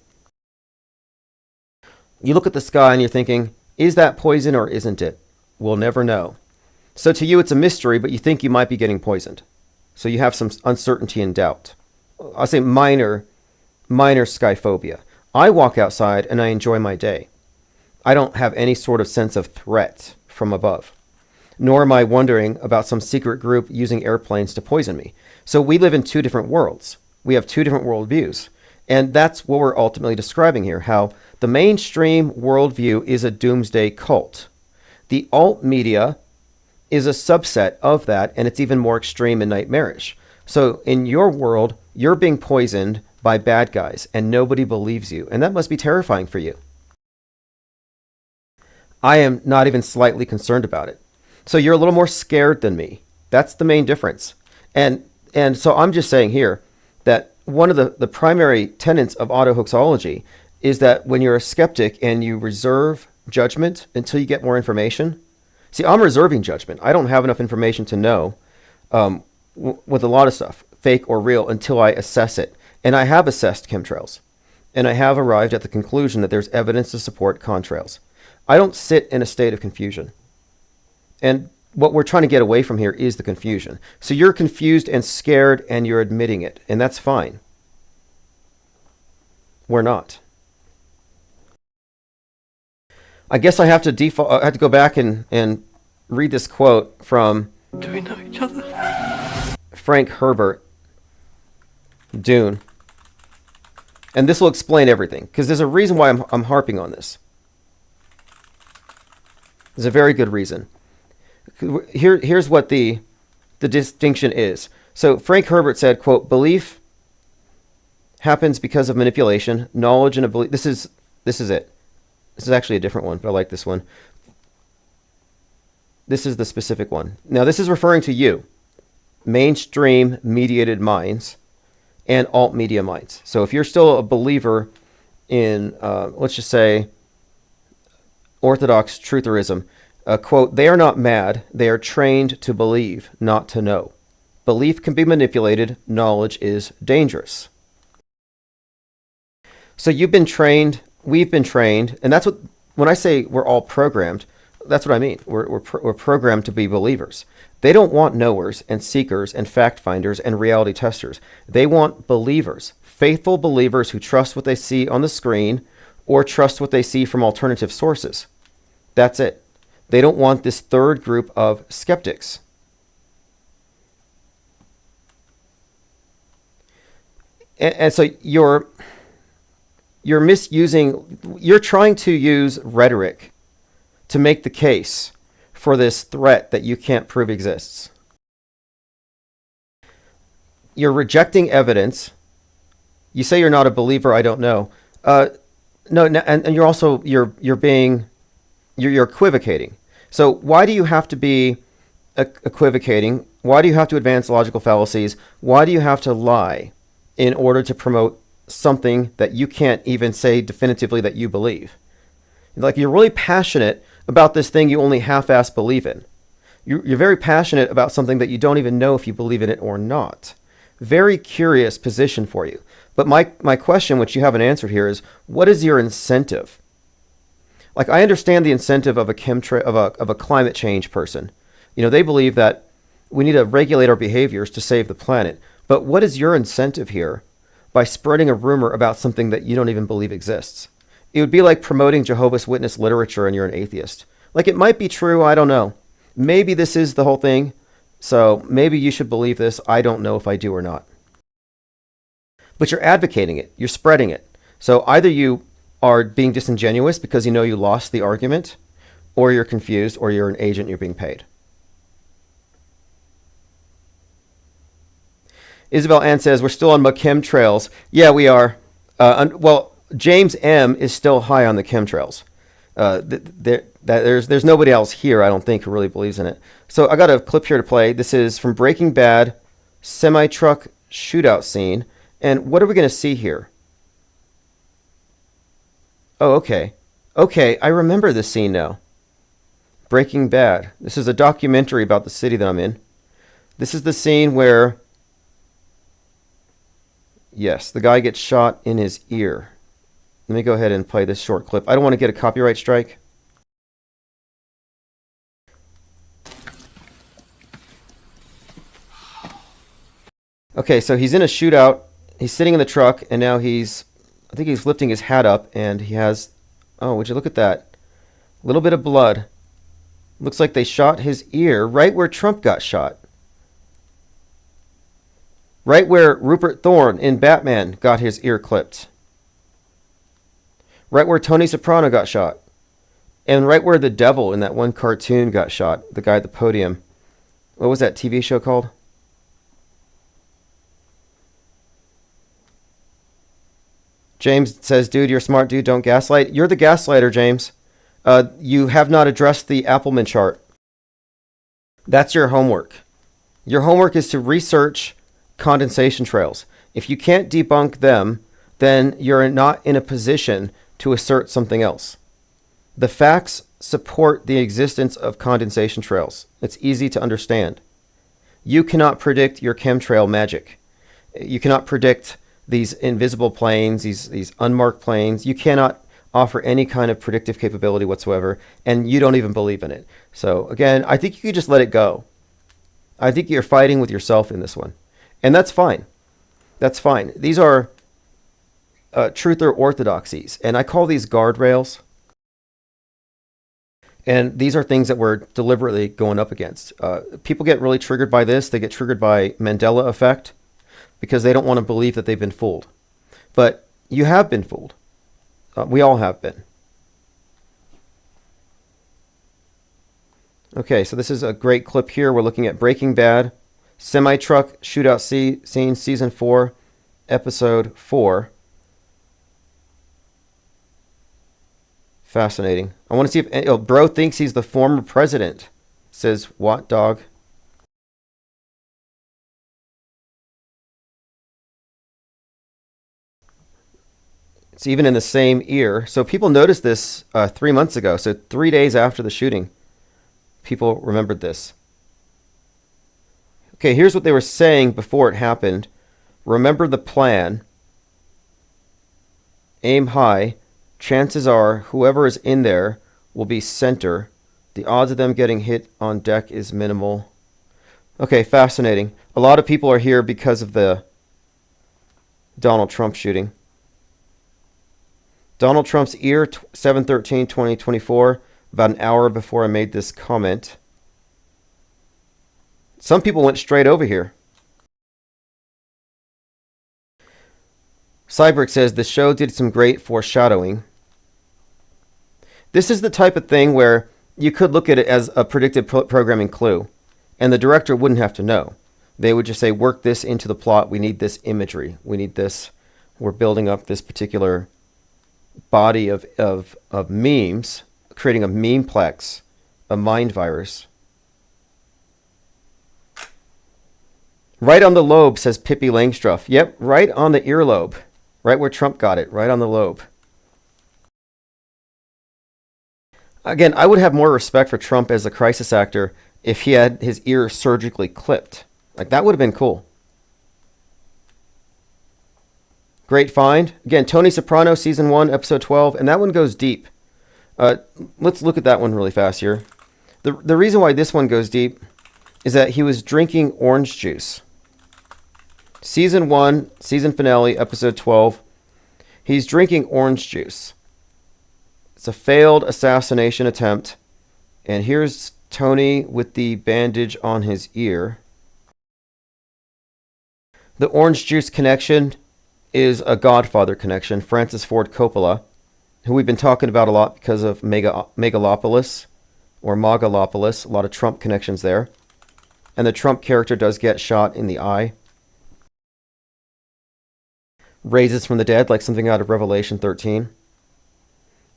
you look at the sky and you're thinking, is that poison or isn't it? We'll never know. So to you it's a mystery, but you think you might be getting poisoned. So you have some uncertainty and doubt. I'll say minor sky phobia. I walk outside and I enjoy my day. I don't have any sort of sense of threat from above, nor am I wondering about some secret group using airplanes to poison me. So we live in two different worlds. We have two different worldviews. And that's what we're ultimately describing here, how the mainstream worldview is a doomsday cult. The alt media is a subset of that, and it's even more extreme and nightmarish. So in your world, you're being poisoned by bad guys, and nobody believes you. And that must be terrifying for you. I am not even slightly concerned about it. So you're a little more scared than me. That's the main difference. And so I'm just saying here that one of the primary tenets of autohoaxology is that when you're a skeptic and you reserve judgment until you get more information. See, I'm reserving judgment. I don't have enough information to know with a lot of stuff, fake or real, until I assess it. And I have assessed chemtrails. And I have arrived at the conclusion that there's evidence to support contrails. I don't sit in a state of confusion. And what we're trying to get away from here is the confusion. So you're confused and scared and you're admitting it. And that's fine. We're not. I guess I have to go back and read this quote from... Do we know each other? Frank Herbert, Dune. And this will explain everything. Because there's a reason why I'm harping on this. There's a very good reason. Here's what the distinction is. So Frank Herbert said, quote, belief happens because of manipulation, knowledge and a belief. This is it. This is actually a different one, but I like this one. This is the specific one. Now this is referring to you, mainstream mediated minds and alt media minds. So if you're still a believer in, let's just say, Orthodox trutherism, quote, they are not mad, they are trained to believe, not to know. Belief can be manipulated, knowledge is dangerous. So you've been trained, we've been trained, and that's what when I say we're all programmed, that's what I mean. We're programmed to be believers. They don't want knowers and seekers and fact finders and reality testers. They want believers, faithful believers who trust what they see on the screen or trust what they see from alternative sources. That's it. They don't want this third group of skeptics. And so you're trying to use rhetoric to make the case for this threat that you can't prove exists. You're rejecting evidence. You say you're not a believer, I don't know. No, and you're also you're equivocating. So why do you have to be equivocating? Why do you have to advance logical fallacies? Why do you have to lie in order to promote something that you can't even say definitively that you believe? Like, you're really passionate about this thing you only half-ass believe in. You're very passionate about something that you don't even know if you believe in it or not. Very curious position for you. But my question, which you haven't answered here, is what is your incentive? Like, I understand the incentive of a chemtrail, of a climate change person. You know, they believe that we need to regulate our behaviors to save the planet. But what is your incentive here by spreading a rumor about something that you don't even believe exists? It would be like promoting Jehovah's Witness literature and you're an atheist. Like, it might be true, I don't know. Maybe this is the whole thing, so maybe you should believe this. I don't know if I do or not. But you're advocating it. You're spreading it. So either you are being disingenuous because you know you lost the argument, or you're confused, or you're an agent, you're being paid. Isabel Ann says, we're still on chemtrails. Yeah, we are. Well, James M. is still high on the chemtrails. There's nobody else here, I don't think, who really believes in it. So I got a clip here to play. This is from Breaking Bad, semi-truck shootout scene. And what are we going to see here? Oh, okay. Okay, I remember this scene now. Breaking Bad. This is a documentary about the city that I'm in. This is the scene where, yes, the guy gets shot in his ear. Let me go ahead and play this short clip. I don't want to get a copyright strike. Okay, so he's in a shootout. He's sitting in the truck, and now I think he's lifting his hat up, and he has, oh, would you look at that? A little bit of blood. Looks like they shot his ear right where Trump got shot. Right where Rupert Thorne in Batman got his ear clipped. Right where Tony Soprano got shot. And right where the devil in that one cartoon got shot, the guy at the podium. What was that TV show called? James says, dude, you're a smart dude, don't gaslight. You're the gaslighter, James. You have not addressed the Appleman chart. That's your homework. Your homework is to research condensation trails. If you can't debunk them, then you're not in a position to assert something else. The facts support the existence of condensation trails. It's easy to understand. You cannot predict your chemtrail magic. You cannot predict these invisible planes, these unmarked planes. You cannot offer any kind of predictive capability whatsoever, and you don't even believe in it. So again, I think you could just let it go. I think you're fighting with yourself in this one. And that's fine. That's fine. These are truth or orthodoxies, and I call these guardrails. And these are things that we're deliberately going up against. People get really triggered by this. They get triggered by Mandela effect because they don't want to believe that they've been fooled. But you have been fooled. We all have been. Okay, so this is a great clip here. We're looking at Breaking Bad, semi-truck shootout scene, season 4, episode 4. Fascinating. I want to see if bro thinks he's the former president. Says what, dog? It's even in the same ear. So people noticed this 3 months ago. So 3 days after the shooting, people remembered this. Okay, here's what they were saying before it happened. Remember the plan. Aim high. chances are whoever is in there will be center. The odds of them getting hit on deck is minimal. Okay, fascinating. A lot of people are here because of the Donald Trump shooting. Donald Trump's ear, 7/13/2024, about an hour before I made this comment. Some people went straight over here. Cybrick says the show did some great foreshadowing. This is the type of thing where you could look at it as a predictive programming clue, and the director wouldn't have to know. They would just say, work this into the plot. We need this imagery. We need this. We're building up this particular body of memes, creating a memeplex, a mind virus. Right on the lobe, says Pippi Langstruff. Yep, right on the earlobe. Right where Trump got it, right on the lobe. Again, I would have more respect for Trump as a crisis actor if he had his ear surgically clipped. Like, that would have been cool. Great find. Again, Tony Soprano, Season 1, Episode 12, and that one goes deep. Let's look at that one really fast here. The reason why this one goes deep is that he was drinking orange juice. Season 1, season finale, Episode 12. He's drinking orange juice. It's a failed assassination attempt. And here's Tony with the bandage on his ear. The orange juice connection is a Godfather connection. Francis Ford Coppola, who we've been talking about a lot because of Megalopolis or Mogalopolis. A lot of Trump connections there. And the Trump character does get shot in the eye. Raises from the dead, like something out of Revelation 13.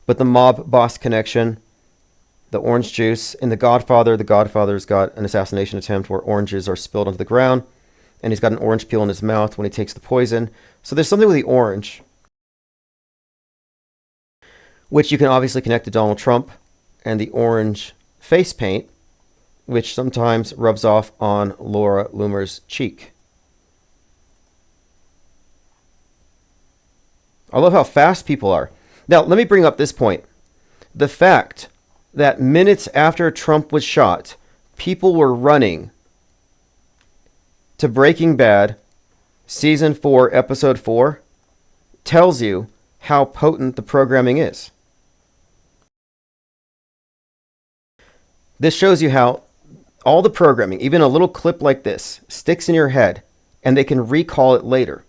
But the mob boss connection, the orange juice. In The Godfather's got an assassination attempt where oranges are spilled onto the ground, and he's got an orange peel in his mouth when he takes the poison. So there's something with the orange, which you can obviously connect to Donald Trump, and the orange face paint, which sometimes rubs off on Laura Loomer's cheek. I love how fast people are. Now, let me bring up this point. The fact that minutes after Trump was shot, people were running to Breaking Bad, Season 4, Episode 4, tells you how potent the programming is. This shows you how all the programming, even a little clip like this, sticks in your head, and they can recall it later.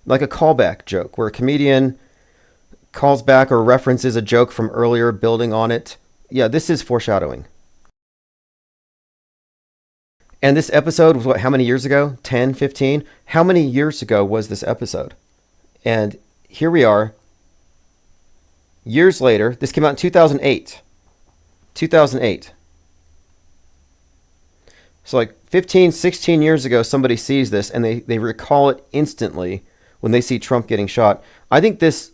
Like a callback joke, where a comedian calls back or references a joke from earlier, building on it. Yeah, this is foreshadowing. And this episode was how many years ago? 10, 15? How many years ago was this episode? And here we are, years later. This came out in 2008. 2008. So like 15, 16 years ago, somebody sees this and they recall it instantly when they see Trump getting shot. I think this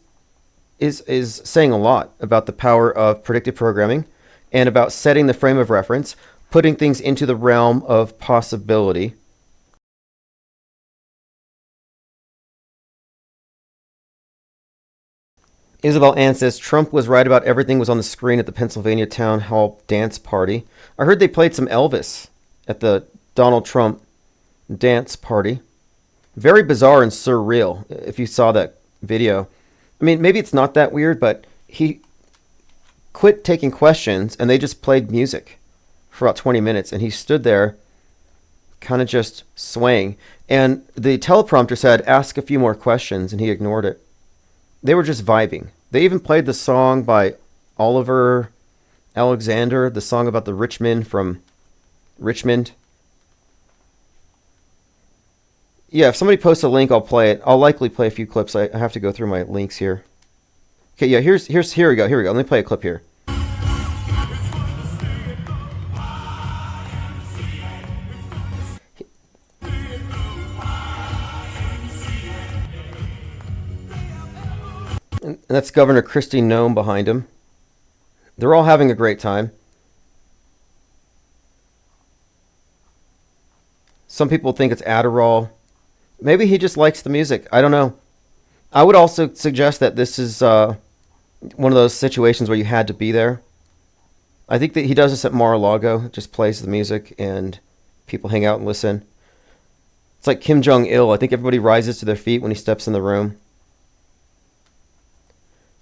is saying a lot about the power of predictive programming and about setting the frame of reference, putting things into the realm of possibility. Isabel Ann says, Trump was right about everything was on the screen at the Pennsylvania Town Hall dance party. I heard they played some Elvis at the Donald Trump dance party. Very bizarre and surreal, if you saw that video. I mean, maybe it's not that weird, but he quit taking questions and they just played music for about 20 minutes. And he stood there kind of just swaying. And the teleprompter said, ask a few more questions, and he ignored it. They were just vibing. They even played the song by Oliver Alexander, the song about the rich men from Richmond. Yeah, if somebody posts a link, I'll play it. I'll likely play a few clips. I have to go through my links here. Okay, yeah, here we go. Let me play a clip here. And that's Governor Kristi Noem behind him. They're all having a great time. Some people think it's Adderall. Maybe he just likes the music. I don't know. I would also suggest that this is one of those situations where you had to be there. I think that he does this at Mar-a-Lago, just plays the music and people hang out and listen. It's like Kim Jong-il. I think everybody rises to their feet when he steps in the room.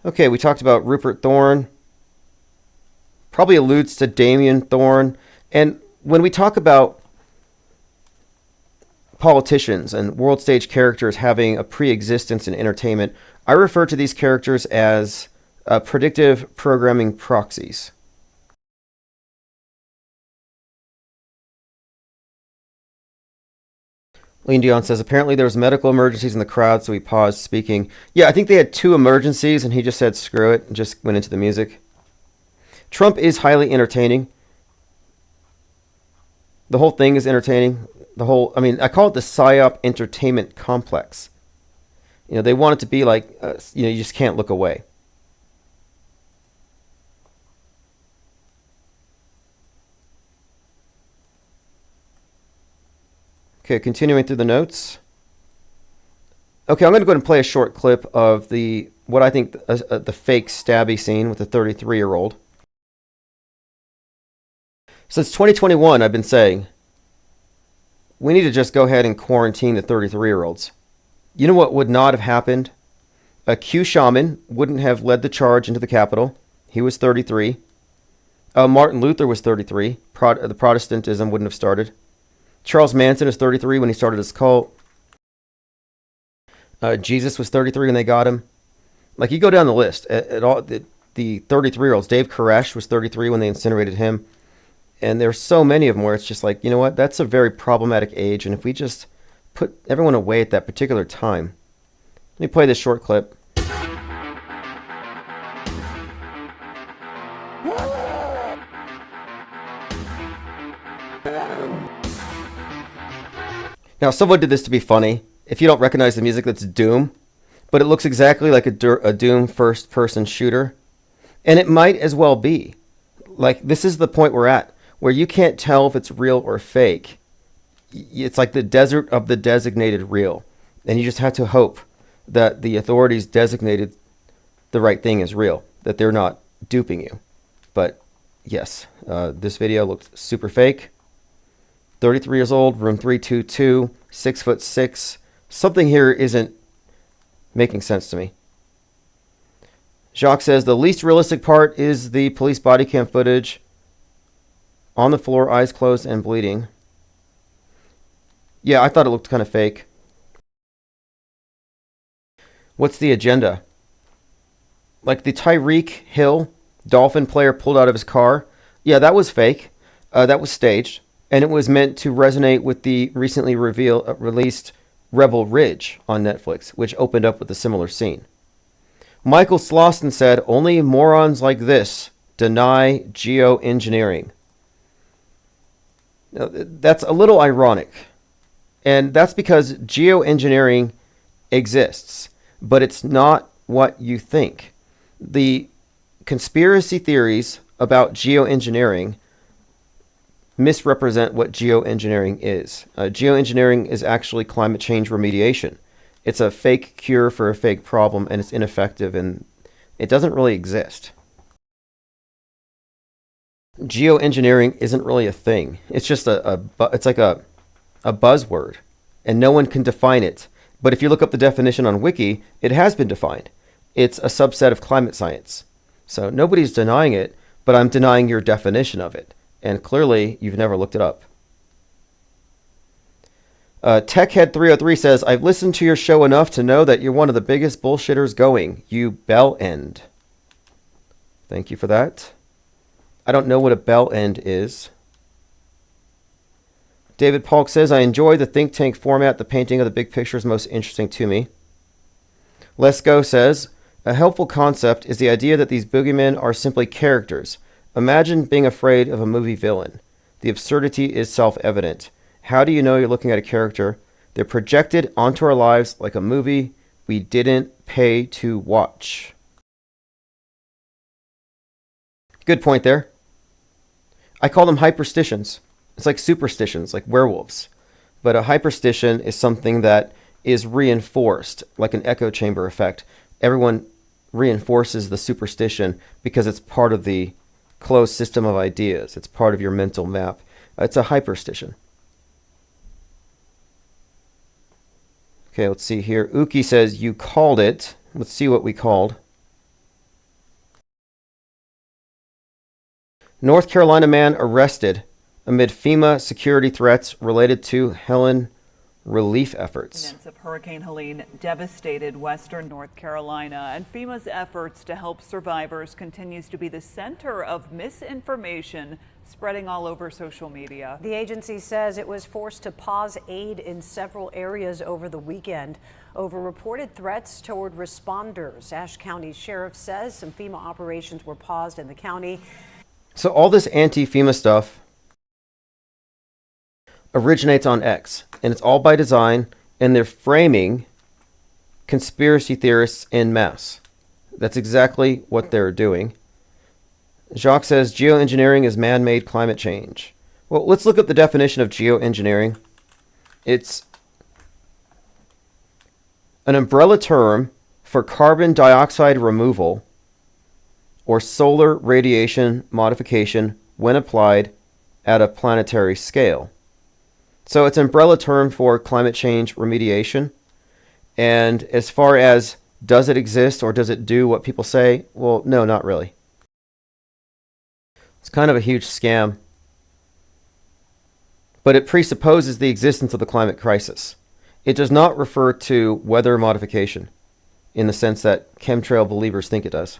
Okay, we talked about Rupert Thorne. Probably alludes to Damien Thorne. And when we talk about politicians and world stage characters having a pre-existence in entertainment, I refer to these characters as predictive programming proxies. Lean Dion says, apparently there was medical emergencies in the crowd, so he paused speaking. Yeah, I think they had 2 emergencies, and he just said, screw it, and just went into the music. Trump is highly entertaining. The whole thing is entertaining. I call it the PSYOP entertainment complex. They want it to be like, you just can't look away. Okay, continuing through the notes. Okay, I'm going to go ahead and play a short clip of what I think the fake stabby scene with the 33-year-old. Since 2021, I've been saying, we need to just go ahead and quarantine the 33-year-olds. You know what would not have happened? A Q shaman wouldn't have led the charge into the Capitol. He was 33. Martin Luther was 33. The Protestantism wouldn't have started. Charles Manson is 33 when he started his cult. Jesus was 33 when they got him. Like, you go down the list. The 33-year-olds. Dave Koresh was 33 when they incinerated him. And there's so many of them where it's just like, you know what? That's a very problematic age. And if we just put everyone away at that particular time. Let me play this short clip. Now, someone did this to be funny. If you don't recognize the music, that's Doom. But it looks exactly like a Doom first-person shooter. And it might as well be. Like, this is the point we're at, where you can't tell if it's real or fake. It's like the desert of the designated real. And you just have to hope that the authorities designated the right thing as real, that they're not duping you. But, yes, this video looked super fake. 33 years old, room 322, 6'6". Something here isn't making sense to me. Jacques says the least realistic part is the police body cam footage. On the floor, eyes closed and bleeding. Yeah, I thought it looked kind of fake. What's the agenda? Like the Tyreek Hill Dolphin player pulled out of his car. Yeah, that was fake. That was staged. And it was meant to resonate with the recently released Rebel Ridge on Netflix, which opened up with a similar scene. Michael Slauson said, only morons like this deny geoengineering. Now, that's a little ironic. And that's because geoengineering exists, but it's not what you think. The conspiracy theories about geoengineering misrepresent what geoengineering is. Geoengineering is actually climate change remediation. It's a fake cure for a fake problem, and it's ineffective, and it doesn't really exist. Geoengineering isn't really a thing. It's just it's like a buzzword, and no one can define it. But if you look up the definition on Wiki, it has been defined. It's a subset of climate science. So nobody's denying it, but I'm denying your definition of it. And clearly, you've never looked it up. Techhead303 says, I've listened to your show enough to know that you're one of the biggest bullshitters going. You bell end. Thank you for that. I don't know what a bell end is. David Polk says, I enjoy the think tank format. The painting of the big picture is most interesting to me. Let's Go says, a helpful concept is the idea that these boogeymen are simply characters. Imagine being afraid of a movie villain. The absurdity is self-evident. How do you know you're looking at a character? They're projected onto our lives like a movie we didn't pay to watch. Good point there. I call them hyperstitions. It's like superstitions, like werewolves. But a hyperstition is something that is reinforced, like an echo chamber effect. Everyone reinforces the superstition because it's part of the closed system of ideas. It's part of your mental map. It's a hyperstition. Okay, let's see here. Uki says, you called it. Let's see what we called. North Carolina man arrested amid FEMA security threats related to Helen relief efforts. Remnants of Hurricane Helene devastated western North Carolina, and FEMA's efforts to help survivors continues to be the center of misinformation spreading all over social media. The agency says it was forced to pause aid in several areas over the weekend over reported threats toward responders. Ashe County Sheriff says some FEMA operations were paused in the county. So all this anti-FEMA stuff originates on X, and it's all by design, and they're framing conspiracy theorists en masse. That's exactly what they're doing. Jacques says geoengineering is man-made climate change. Well, let's look at the definition of geoengineering. It's an umbrella term for carbon dioxide removal or solar radiation modification when applied at a planetary scale. So it's an umbrella term for climate change remediation. And as far as does it exist or does it do what people say? Well, no, not really. It's kind of a huge scam. But it presupposes the existence of the climate crisis. It does not refer to weather modification in the sense that chemtrail believers think it does.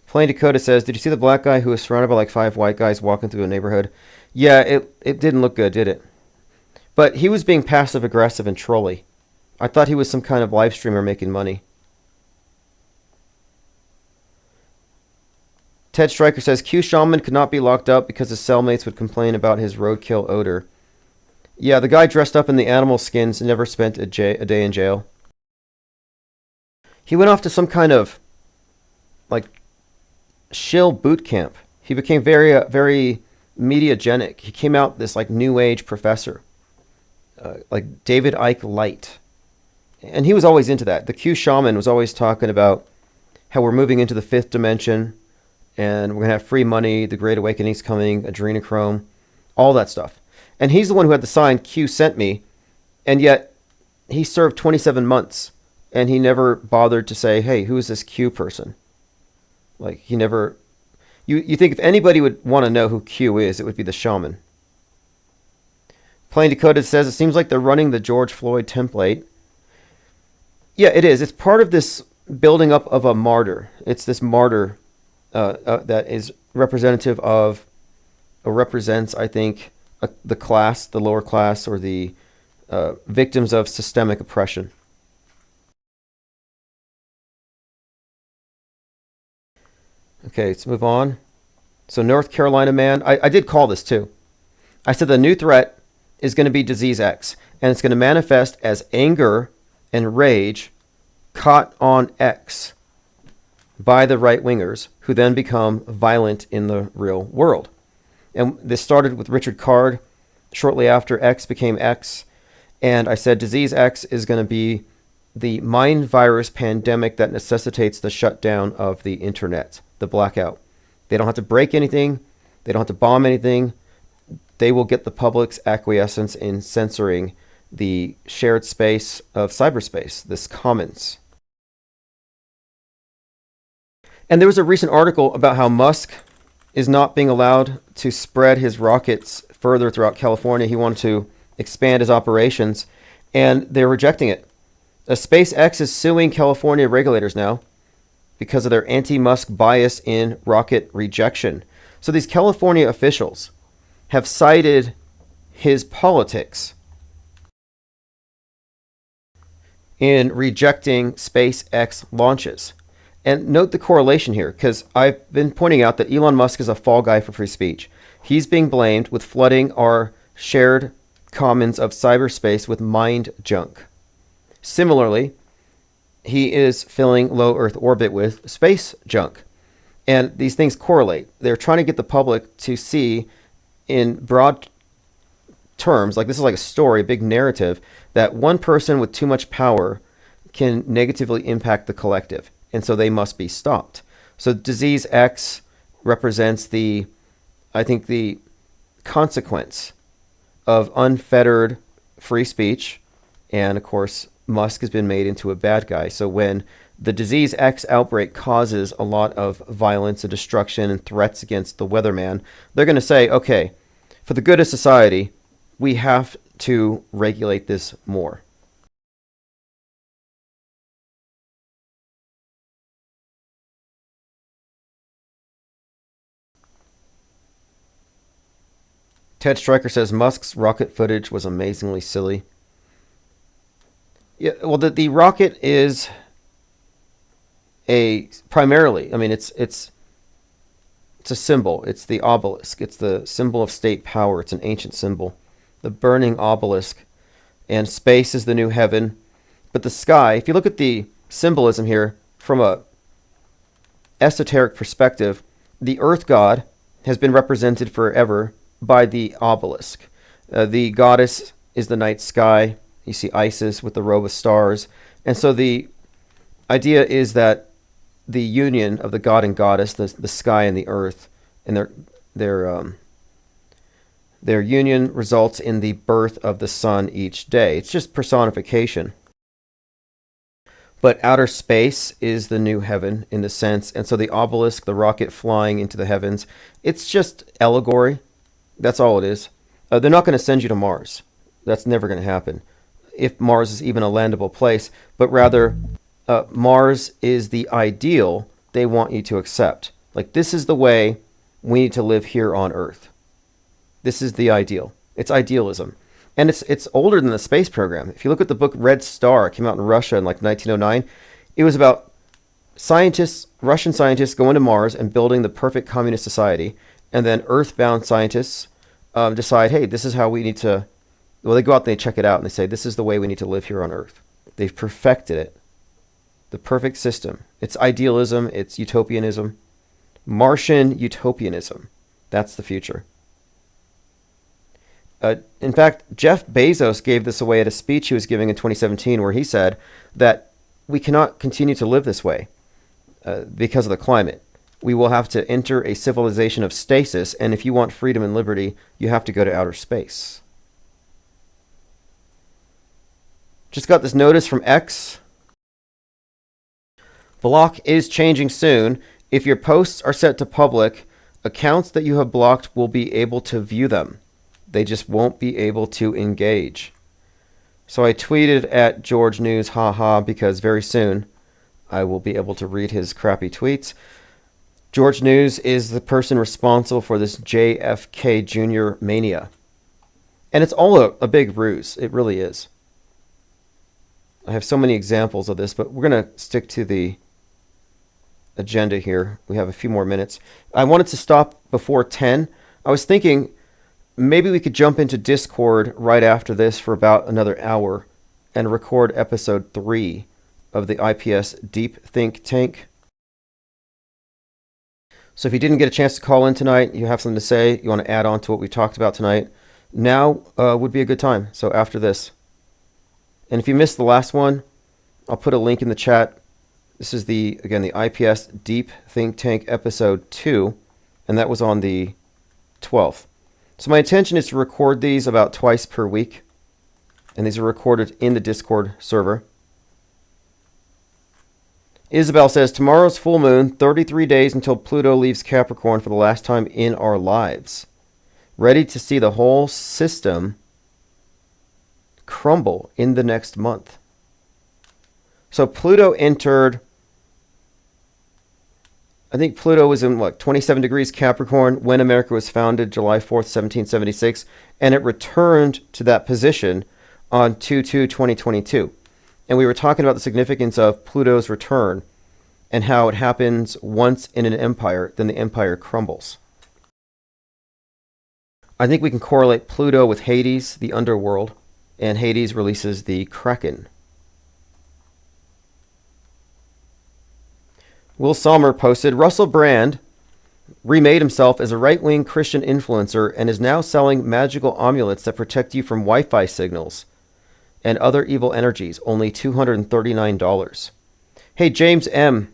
Plain Dakota says, did you see the black guy who was surrounded by like 5 white guys walking through a neighborhood? Yeah, it didn't look good, did it? But he was being passive-aggressive and trolly. I thought he was some kind of live streamer making money. Ted Stryker says, Q Shaman could not be locked up because his cellmates would complain about his roadkill odor. Yeah, the guy dressed up in the animal skins never spent a day in jail. He went off to some kind of, like, shill boot camp. He became very mediagenic. He came out this like new age professor, like David Icke Light, and he was always into that. The Q Shaman was always talking about how we're moving into the 5th dimension, and we're gonna have free money. The Great Awakening's coming. Adrenochrome, all that stuff. And he's the one who had the sign Q sent me, and yet he served 27 months, and he never bothered to say, hey, who is this Q person? Like, he never... You think if anybody would want to know who Q is, it would be the shaman. Plain Dakota says, it seems like they're running the George Floyd template. Yeah, it is. It's part of this building up of a martyr. It's this martyr that is representative of, or represents, I think, the class, the lower class, or the victims of systemic oppression. Okay, let's move on. So North Carolina man, I did call this too. I said the new threat is going to be disease X, and it's going to manifest as anger and rage caught on X by the right-wingers, who then become violent in the real world. And this started with Richard Card shortly after X became X, and I said disease X is going to be the mind virus pandemic that necessitates the shutdown of the internet. The blackout. They don't have to break anything. They don't have to bomb anything. They will get the public's acquiescence in censoring the shared space of cyberspace, this commons. And there was a recent article about how Musk is not being allowed to spread his rockets further throughout California. He wanted to expand his operations, and they're rejecting it. SpaceX is suing California regulators now because of their anti-Musk bias in rocket rejection. So these California officials have cited his politics in rejecting SpaceX launches. And note the correlation here, because I've been pointing out that Elon Musk is a fall guy for free speech. He's being blamed with flooding our shared commons of cyberspace with mind junk. Similarly, he is filling low Earth orbit with space junk. And these things correlate. They're trying to get the public to see in broad terms, like this is like a story, a big narrative, that one person with too much power can negatively impact the collective, and so they must be stopped. So disease X represents the consequence of unfettered free speech, and of course Musk has been made into a bad guy. So when the disease X outbreak causes a lot of violence and destruction and threats against the weatherman, they're going to say, okay, for the good of society, we have to regulate this more. Ted Stryker says Musk's rocket footage was amazingly silly. Yeah, well, the rocket is primarily, I mean, it's a symbol. It's the obelisk. It's the symbol of state power. It's an ancient symbol. The burning obelisk. And space is the new heaven. But the sky, if you look at the symbolism here from a esoteric perspective, the earth god has been represented forever by the obelisk. The goddess is the night sky. You see Isis with the robe of stars. And so the idea is that the union of the god and goddess, the sky and the earth, and their union results in the birth of the sun each day. It's just personification. But outer space is the new heaven in the sense, and so the obelisk, the rocket flying into the heavens, it's just allegory. That's all it is. They're not going to send you to Mars. That's never going to happen, if Mars is even a landable place. But rather, Mars is the ideal they want you to accept. Like, this is the way we need to live here on Earth. This is the ideal. It's idealism. And it's older than the space program. If you look at the book Red Star, it came out in Russia in like 1909. It was about Russian scientists going to Mars and building the perfect communist society. And then earthbound scientists decide, hey, this is how we need to... Well, they go out and they check it out and they say, this is the way we need to live here on Earth. They've perfected it. The perfect system. It's idealism. It's utopianism. Martian utopianism. That's the future. In fact, Jeff Bezos gave this away at a speech he was giving in 2017 where he said that we cannot continue to live this way because of the climate. We will have to enter a civilization of stasis, and if you want freedom and liberty, you have to go to outer space. Just got this notice from X. Block is changing soon. If your posts are set to public, accounts that you have blocked will be able to view them. They just won't be able to engage. So I tweeted at George News, haha, because very soon I will be able to read his crappy tweets. George News is the person responsible for this JFK Jr. mania. And it's all a big ruse. It really is. I have so many examples of this, but we're going to stick to the agenda here. We have a few more minutes. I wanted to stop before 10. I was thinking maybe we could jump into Discord right after this for about another hour and record episode 3 of the IPS Deep Think Tank. So if you didn't get a chance to call in tonight, you have something to say, you want to add on to what we talked about tonight, now would be a good time. So after this. And if you missed the last one, I'll put a link in the chat. This is the IPS Deep Think Tank episode 2, and that was on the 12th. So my intention is to record these about twice per week, and these are recorded in the Discord server. Isabel says, tomorrow's full moon, 33 days until Pluto leaves Capricorn for the last time in our lives. Ready to see the whole system crumble in the next month. So Pluto entered, I think Pluto was in 27 degrees Capricorn when America was founded, July 4th, 1776, and it returned to that position on 2/2/2022. And we were talking about the significance of Pluto's return and how it happens once in an empire, then the empire crumbles. I think we can correlate Pluto with Hades, the underworld, and Hades releases the Kraken. Will Sommer posted, Russell Brand remade himself as a right-wing Christian influencer and is now selling magical amulets that protect you from Wi-Fi signals and other evil energies, only $239. Hey, James M.,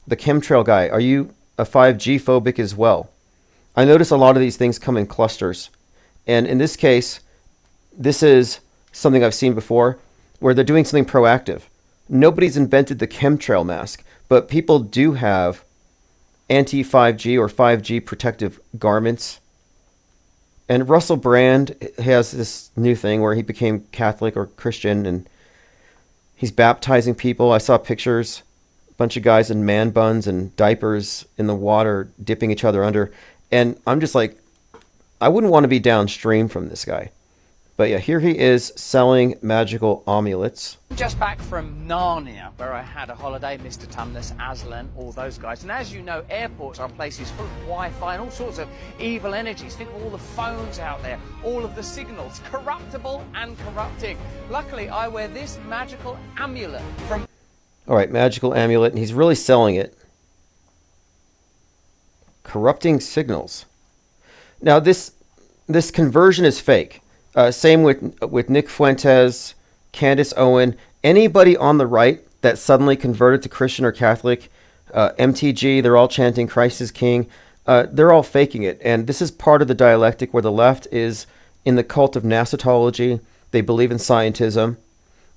the chemtrail guy, are you a 5G phobic as well? I notice a lot of these things come in clusters. And in this case, this is something I've seen before where they're doing something proactive. Nobody's invented the chemtrail mask, but people do have anti-5G or 5G protective garments. And Russell Brand has this new thing where he became Catholic or Christian and he's baptizing people. I saw pictures, a bunch of guys in man buns and diapers in the water dipping each other under. And I'm just like, I wouldn't want to be downstream from this guy. But yeah, here he is selling magical amulets. Just back from Narnia, where I had a holiday, Mr. Tumnus, Aslan, all those guys. And as you know, airports are places full of Wi-Fi and all sorts of evil energies. Think of all the phones out there, all of the signals, corruptible and corrupting. Luckily, I wear this magical amulet from... All right, magical amulet, and he's really selling it. Corrupting signals. Now, this conversion is fake. Same with Nick Fuentes, Candace Owen, anybody on the right that suddenly converted to Christian or Catholic, MTG, they're all chanting Christ is King. They're all faking it. And this is part of the dialectic where the left is in the cult of nasotology. They believe in scientism,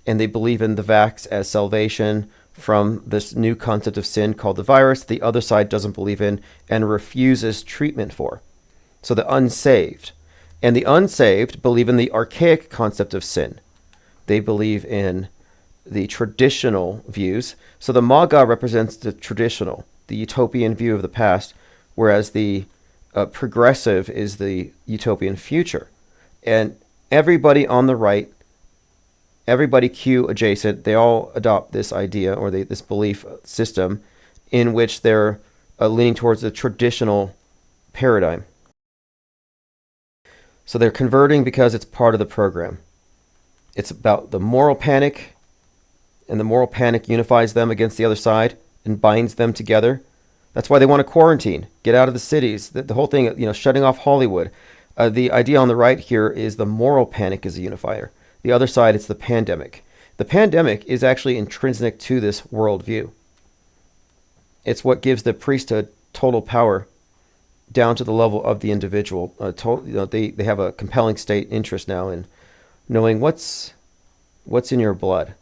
and they believe in the vax as salvation from this new concept of sin called the virus. The other side doesn't believe in and refuses treatment for. So the unsaved. And the unsaved believe in the archaic concept of sin. They believe in the traditional views. So the MAGA represents the traditional, the utopian view of the past, whereas the progressive is the utopian future. And everybody on the right, everybody Q adjacent, they all adopt this idea or this belief system in which they're leaning towards the traditional paradigm. So they're converting because it's part of the program. It's about the moral panic, and the moral panic unifies them against the other side and binds them together. That's why they want to quarantine, get out of the cities, the whole thing, shutting off Hollywood. The idea on the right here is the moral panic is a unifier. The other side, it's the pandemic. The pandemic is actually intrinsic to this worldview. It's what gives the priesthood total power down to the level of the individual. They have a compelling state interest now in knowing what's in your blood.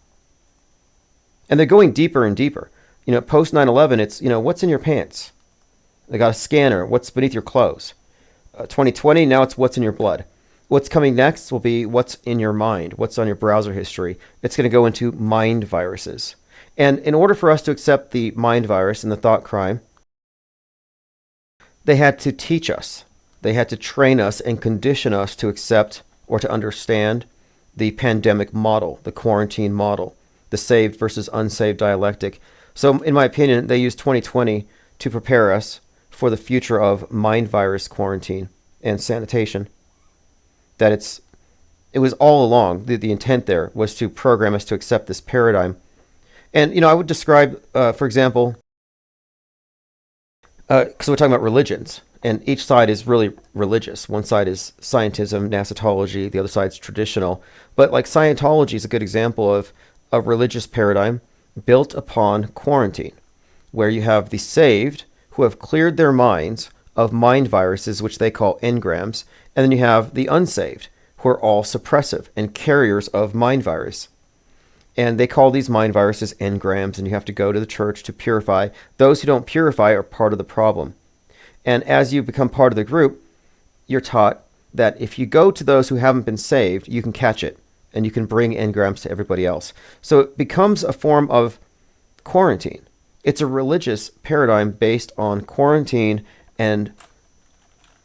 And they're going deeper and deeper. Post 9/11, it's, what's in your pants? They got a scanner. What's beneath your clothes? 2020, now it's what's in your blood. What's coming next will be what's in your mind, what's on your browser history. It's going to go into mind viruses. And in order for us to accept the mind virus and the thought crime, they had to teach us. They had to train us and condition us to accept or to understand the pandemic model, the quarantine model, the saved versus unsaved dialectic. So in my opinion, they used 2020 to prepare us for the future of mind virus quarantine and sanitation. That it was all along, the intent there was to program us to accept this paradigm. And, I would describe, for example, because we're talking about religions, and each side is really religious. One side is scientism, nasotology, the other side's traditional. But like Scientology is a good example of a religious paradigm built upon quarantine, where you have the saved who have cleared their minds of mind viruses, which they call engrams, and then you have the unsaved, who are all suppressive and carriers of mind virus. And they call these mind viruses engrams, and you have to go to the church to purify. Those who don't purify are part of the problem. And as you become part of the group, you're taught that if you go to those who haven't been saved, you can catch it, and you can bring engrams to everybody else. So it becomes a form of quarantine. It's a religious paradigm based on quarantine and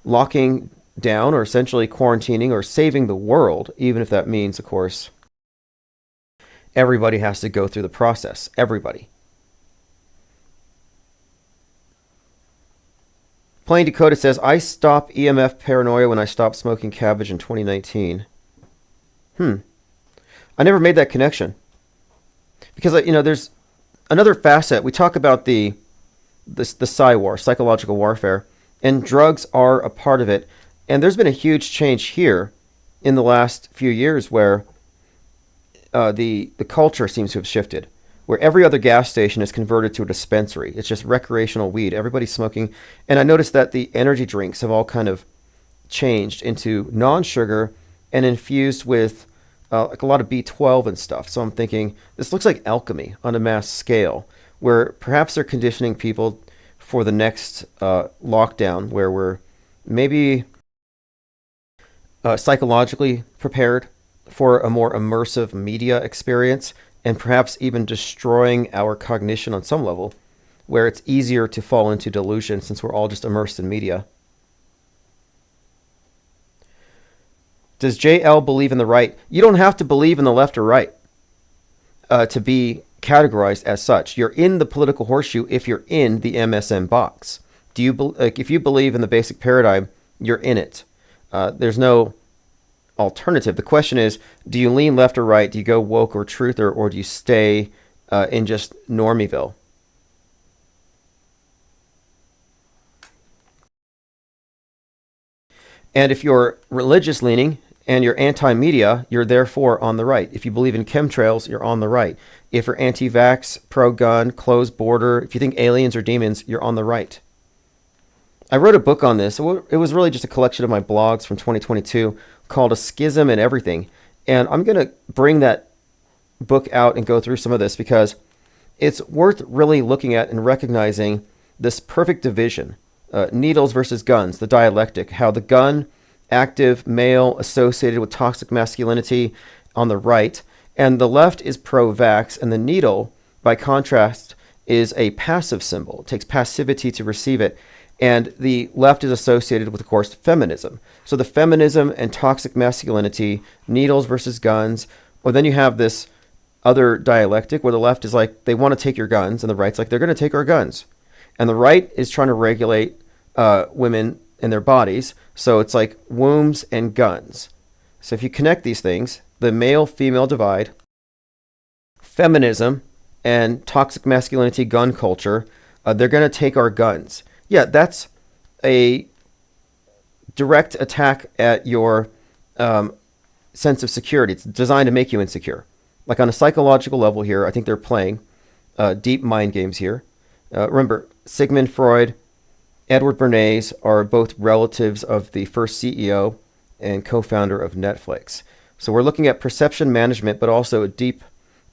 locking down, or essentially quarantining or saving the world, even if that means, of course, everybody has to go through the process. Everybody. Plain Dakota says, I stopped EMF paranoia when I stopped smoking cabbage in 2019. I never made that connection. Because, there's another facet. We talk about the PSY war, psychological warfare. and drugs are a part of it. And there's been a huge change here in the last few years where the culture seems to have shifted, where every other gas station is converted to a dispensary. It's just recreational weed. Everybody's smoking. And I noticed that the energy drinks have all kind of changed into non-sugar and infused with like a lot of B12 and stuff. So I'm thinking this looks like alchemy on a mass scale, where perhaps they're conditioning people for the next lockdown, where we're maybe psychologically prepared for a more immersive media experience, and perhaps even destroying our cognition on some level, where it's easier to fall into delusion since we're all just immersed in media. Does JL believe in the right? You don't have to believe in the left or right to be categorized as such. You're in the political horseshoe if you're in the MSM box. Do you if you believe in the basic paradigm, you're in it. There's no alternative. The question is, do you lean left or right? Do you go woke or truther, or do you stay in just Normieville? And if you're religious leaning and you're anti-media, you're therefore on the right. If you believe in chemtrails, you're on the right. If you're anti-vax, pro-gun, closed border, if you think aliens are demons, you're on the right. I wrote a book on this. It was really just a collection of my blogs from 2022 called A Schism and Everything. And I'm going to bring that book out and go through some of this because it's worth really looking at and recognizing this perfect division. Needles versus guns, the dialectic, how the gun, active, male, associated with toxic masculinity on the right, and the left is pro-vax, and the needle, by contrast, is a passive symbol. It takes passivity to receive it. And the left is associated with, of course, feminism. So the feminism and toxic masculinity, needles versus guns, or then you have this other dialectic where the left is like, they want to take your guns, and the right's like, they're going to take our guns. And the right is trying to regulate women and their bodies. So it's like wombs and guns. So if you connect these things, the male-female divide, feminism, and toxic masculinity gun culture, they're going to take our guns. Yeah, that's a direct attack at your sense of security. It's designed to make you insecure. Like on a psychological level here, I think they're playing deep mind games here. Remember, Sigmund Freud, Edward Bernays are both relatives of the first CEO and co-founder of Netflix. So we're looking at perception management, but also a deep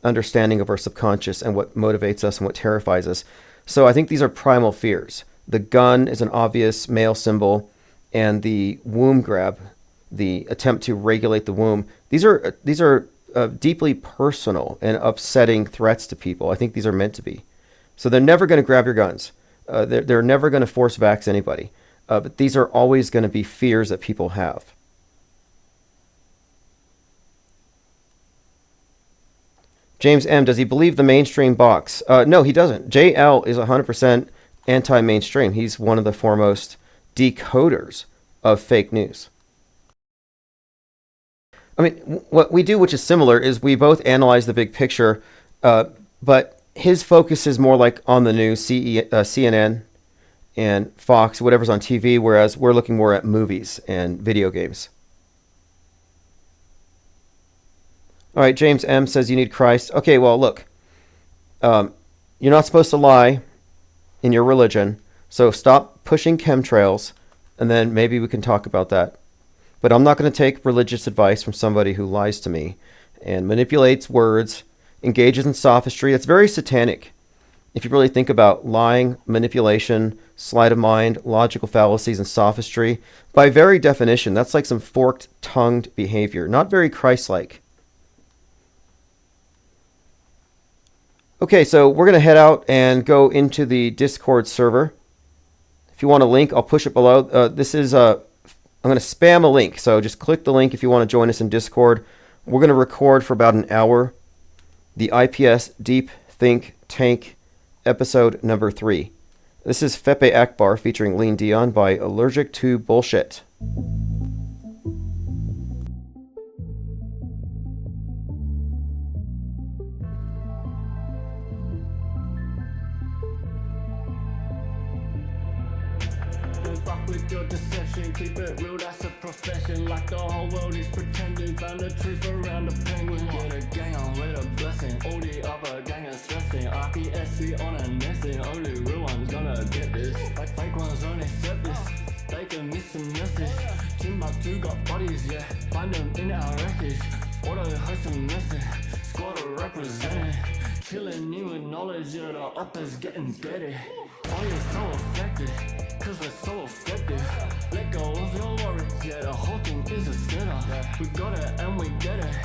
understanding of our subconscious and what motivates us and what terrifies us. So I think these are primal fears. The gun is an obvious male symbol, and the womb grab, the attempt to regulate the womb, these are deeply personal and upsetting threats to people. I think these are meant to be. So they're never going to grab your guns. They're never going to force vax anybody. But these are always going to be fears that people have. James M., does he believe the mainstream box? No, he doesn't. JL is 100% anti-mainstream. He's one of the foremost decoders of fake news. I mean, what we do, which is similar, is we both analyze the big picture, but his focus is more like on the news, CNN and Fox, whatever's on TV, whereas we're looking more at movies and video games. All right, James M. says you need Christ. Okay, well, look, you're not supposed to lie in your religion, so stop pushing chemtrails, and then maybe we can talk about that. But I'm not going to take religious advice from somebody who lies to me and manipulates words, engages in sophistry. That's very satanic. If you really think about lying, manipulation, sleight of mind, logical fallacies, and sophistry, by very definition, that's like some forked-tongued behavior, not very Christ-like. Okay, so we're going to head out and go into the Discord server. If you want a link, I'll push it below. I'm going to spam a link, so just click the link if you want to join us in Discord. We're going to record for about an hour the IPS Deep Think Tank episode number 3. This is Fepe Akbar featuring Lean Dion by Allergic to Bullshit. keep it real, that's a profession. Like the whole world is pretending. Found the truth around the penguin. Get a gang on with a blessing. All the other gang are stressing. RPSC on a nesting. Only real one's gonna get this. Fake ones only accept this. They can miss some message. Timbuktu got bodies, yeah. Find them in our records. Auto host and message. Squad are represented. Killing you with knowledge, yeah. The uppers getting dirty. Why you so affected? Cause we're so effective. Let go of your worries, yeah. The whole thing is a sinner. We got it and we get it.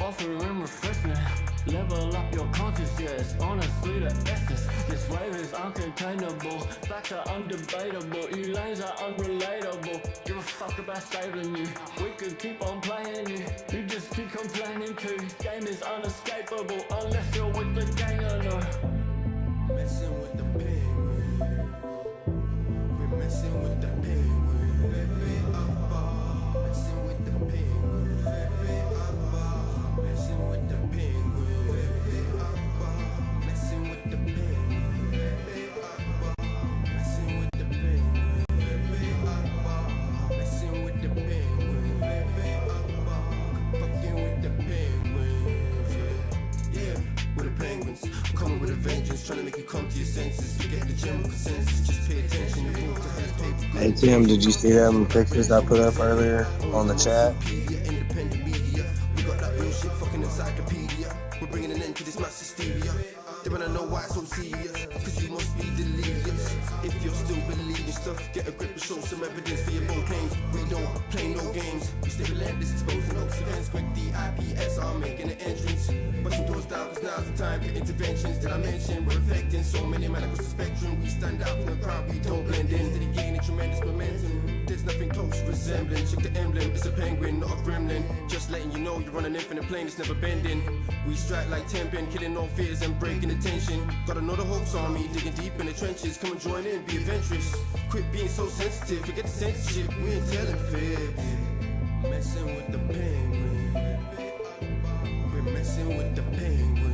Offering refreshment. Level up your conscience, yeah. It's honestly the essence. This wave is uncontainable. Facts are undebatable. You lanes are unrelatable. Give a fuck about saving you. We could keep on playing you. You just keep complaining too. Game is unescapable unless you're with the gang or no. Messing with the penguin. We're messing with the penguin. Messing with the penguin. Messing with the penguin. Messing with the penguin. Messing with the penguin. Messing with the penguin. Fucking with the penguins. Yeah, with the penguins. I'm coming with a vengeance, trying to make you come to your senses. Forget the general consensus, just pay attention. Hey Tim, did you see them pictures I put up earlier on the chat? Independent media, we got that real shit fucking encyclopedia. We're bringing an end to this mass hysteria. They wanna know why it's so serious, cause you must be delirious. If you're still believing stuff, get a grip and show some evidence for your bold claims. We don't play no games, we stay relentless, exposing hoax events. Quick, the IPS are making an entrance. Busting doors down, cause now's the time for interventions. Did I mention we're affecting so many men across the spectrum? We stand out from the crowd, we don't blend in. Steady gaining tremendous momentum. There's nothing close to resembling. Check the emblem, it's a penguin, not a gremlin. Just letting you know you're on an infinite plane, it's never bending. We strike like 10 pin, killing all fears and breaking the tension. Got another hoax army, digging deep in the trenches. Come and join in, be adventurous. Quit being so sensitive, forget the censorship. We ain't telling fibs. Messing with the penguin. We're messing with the penguin.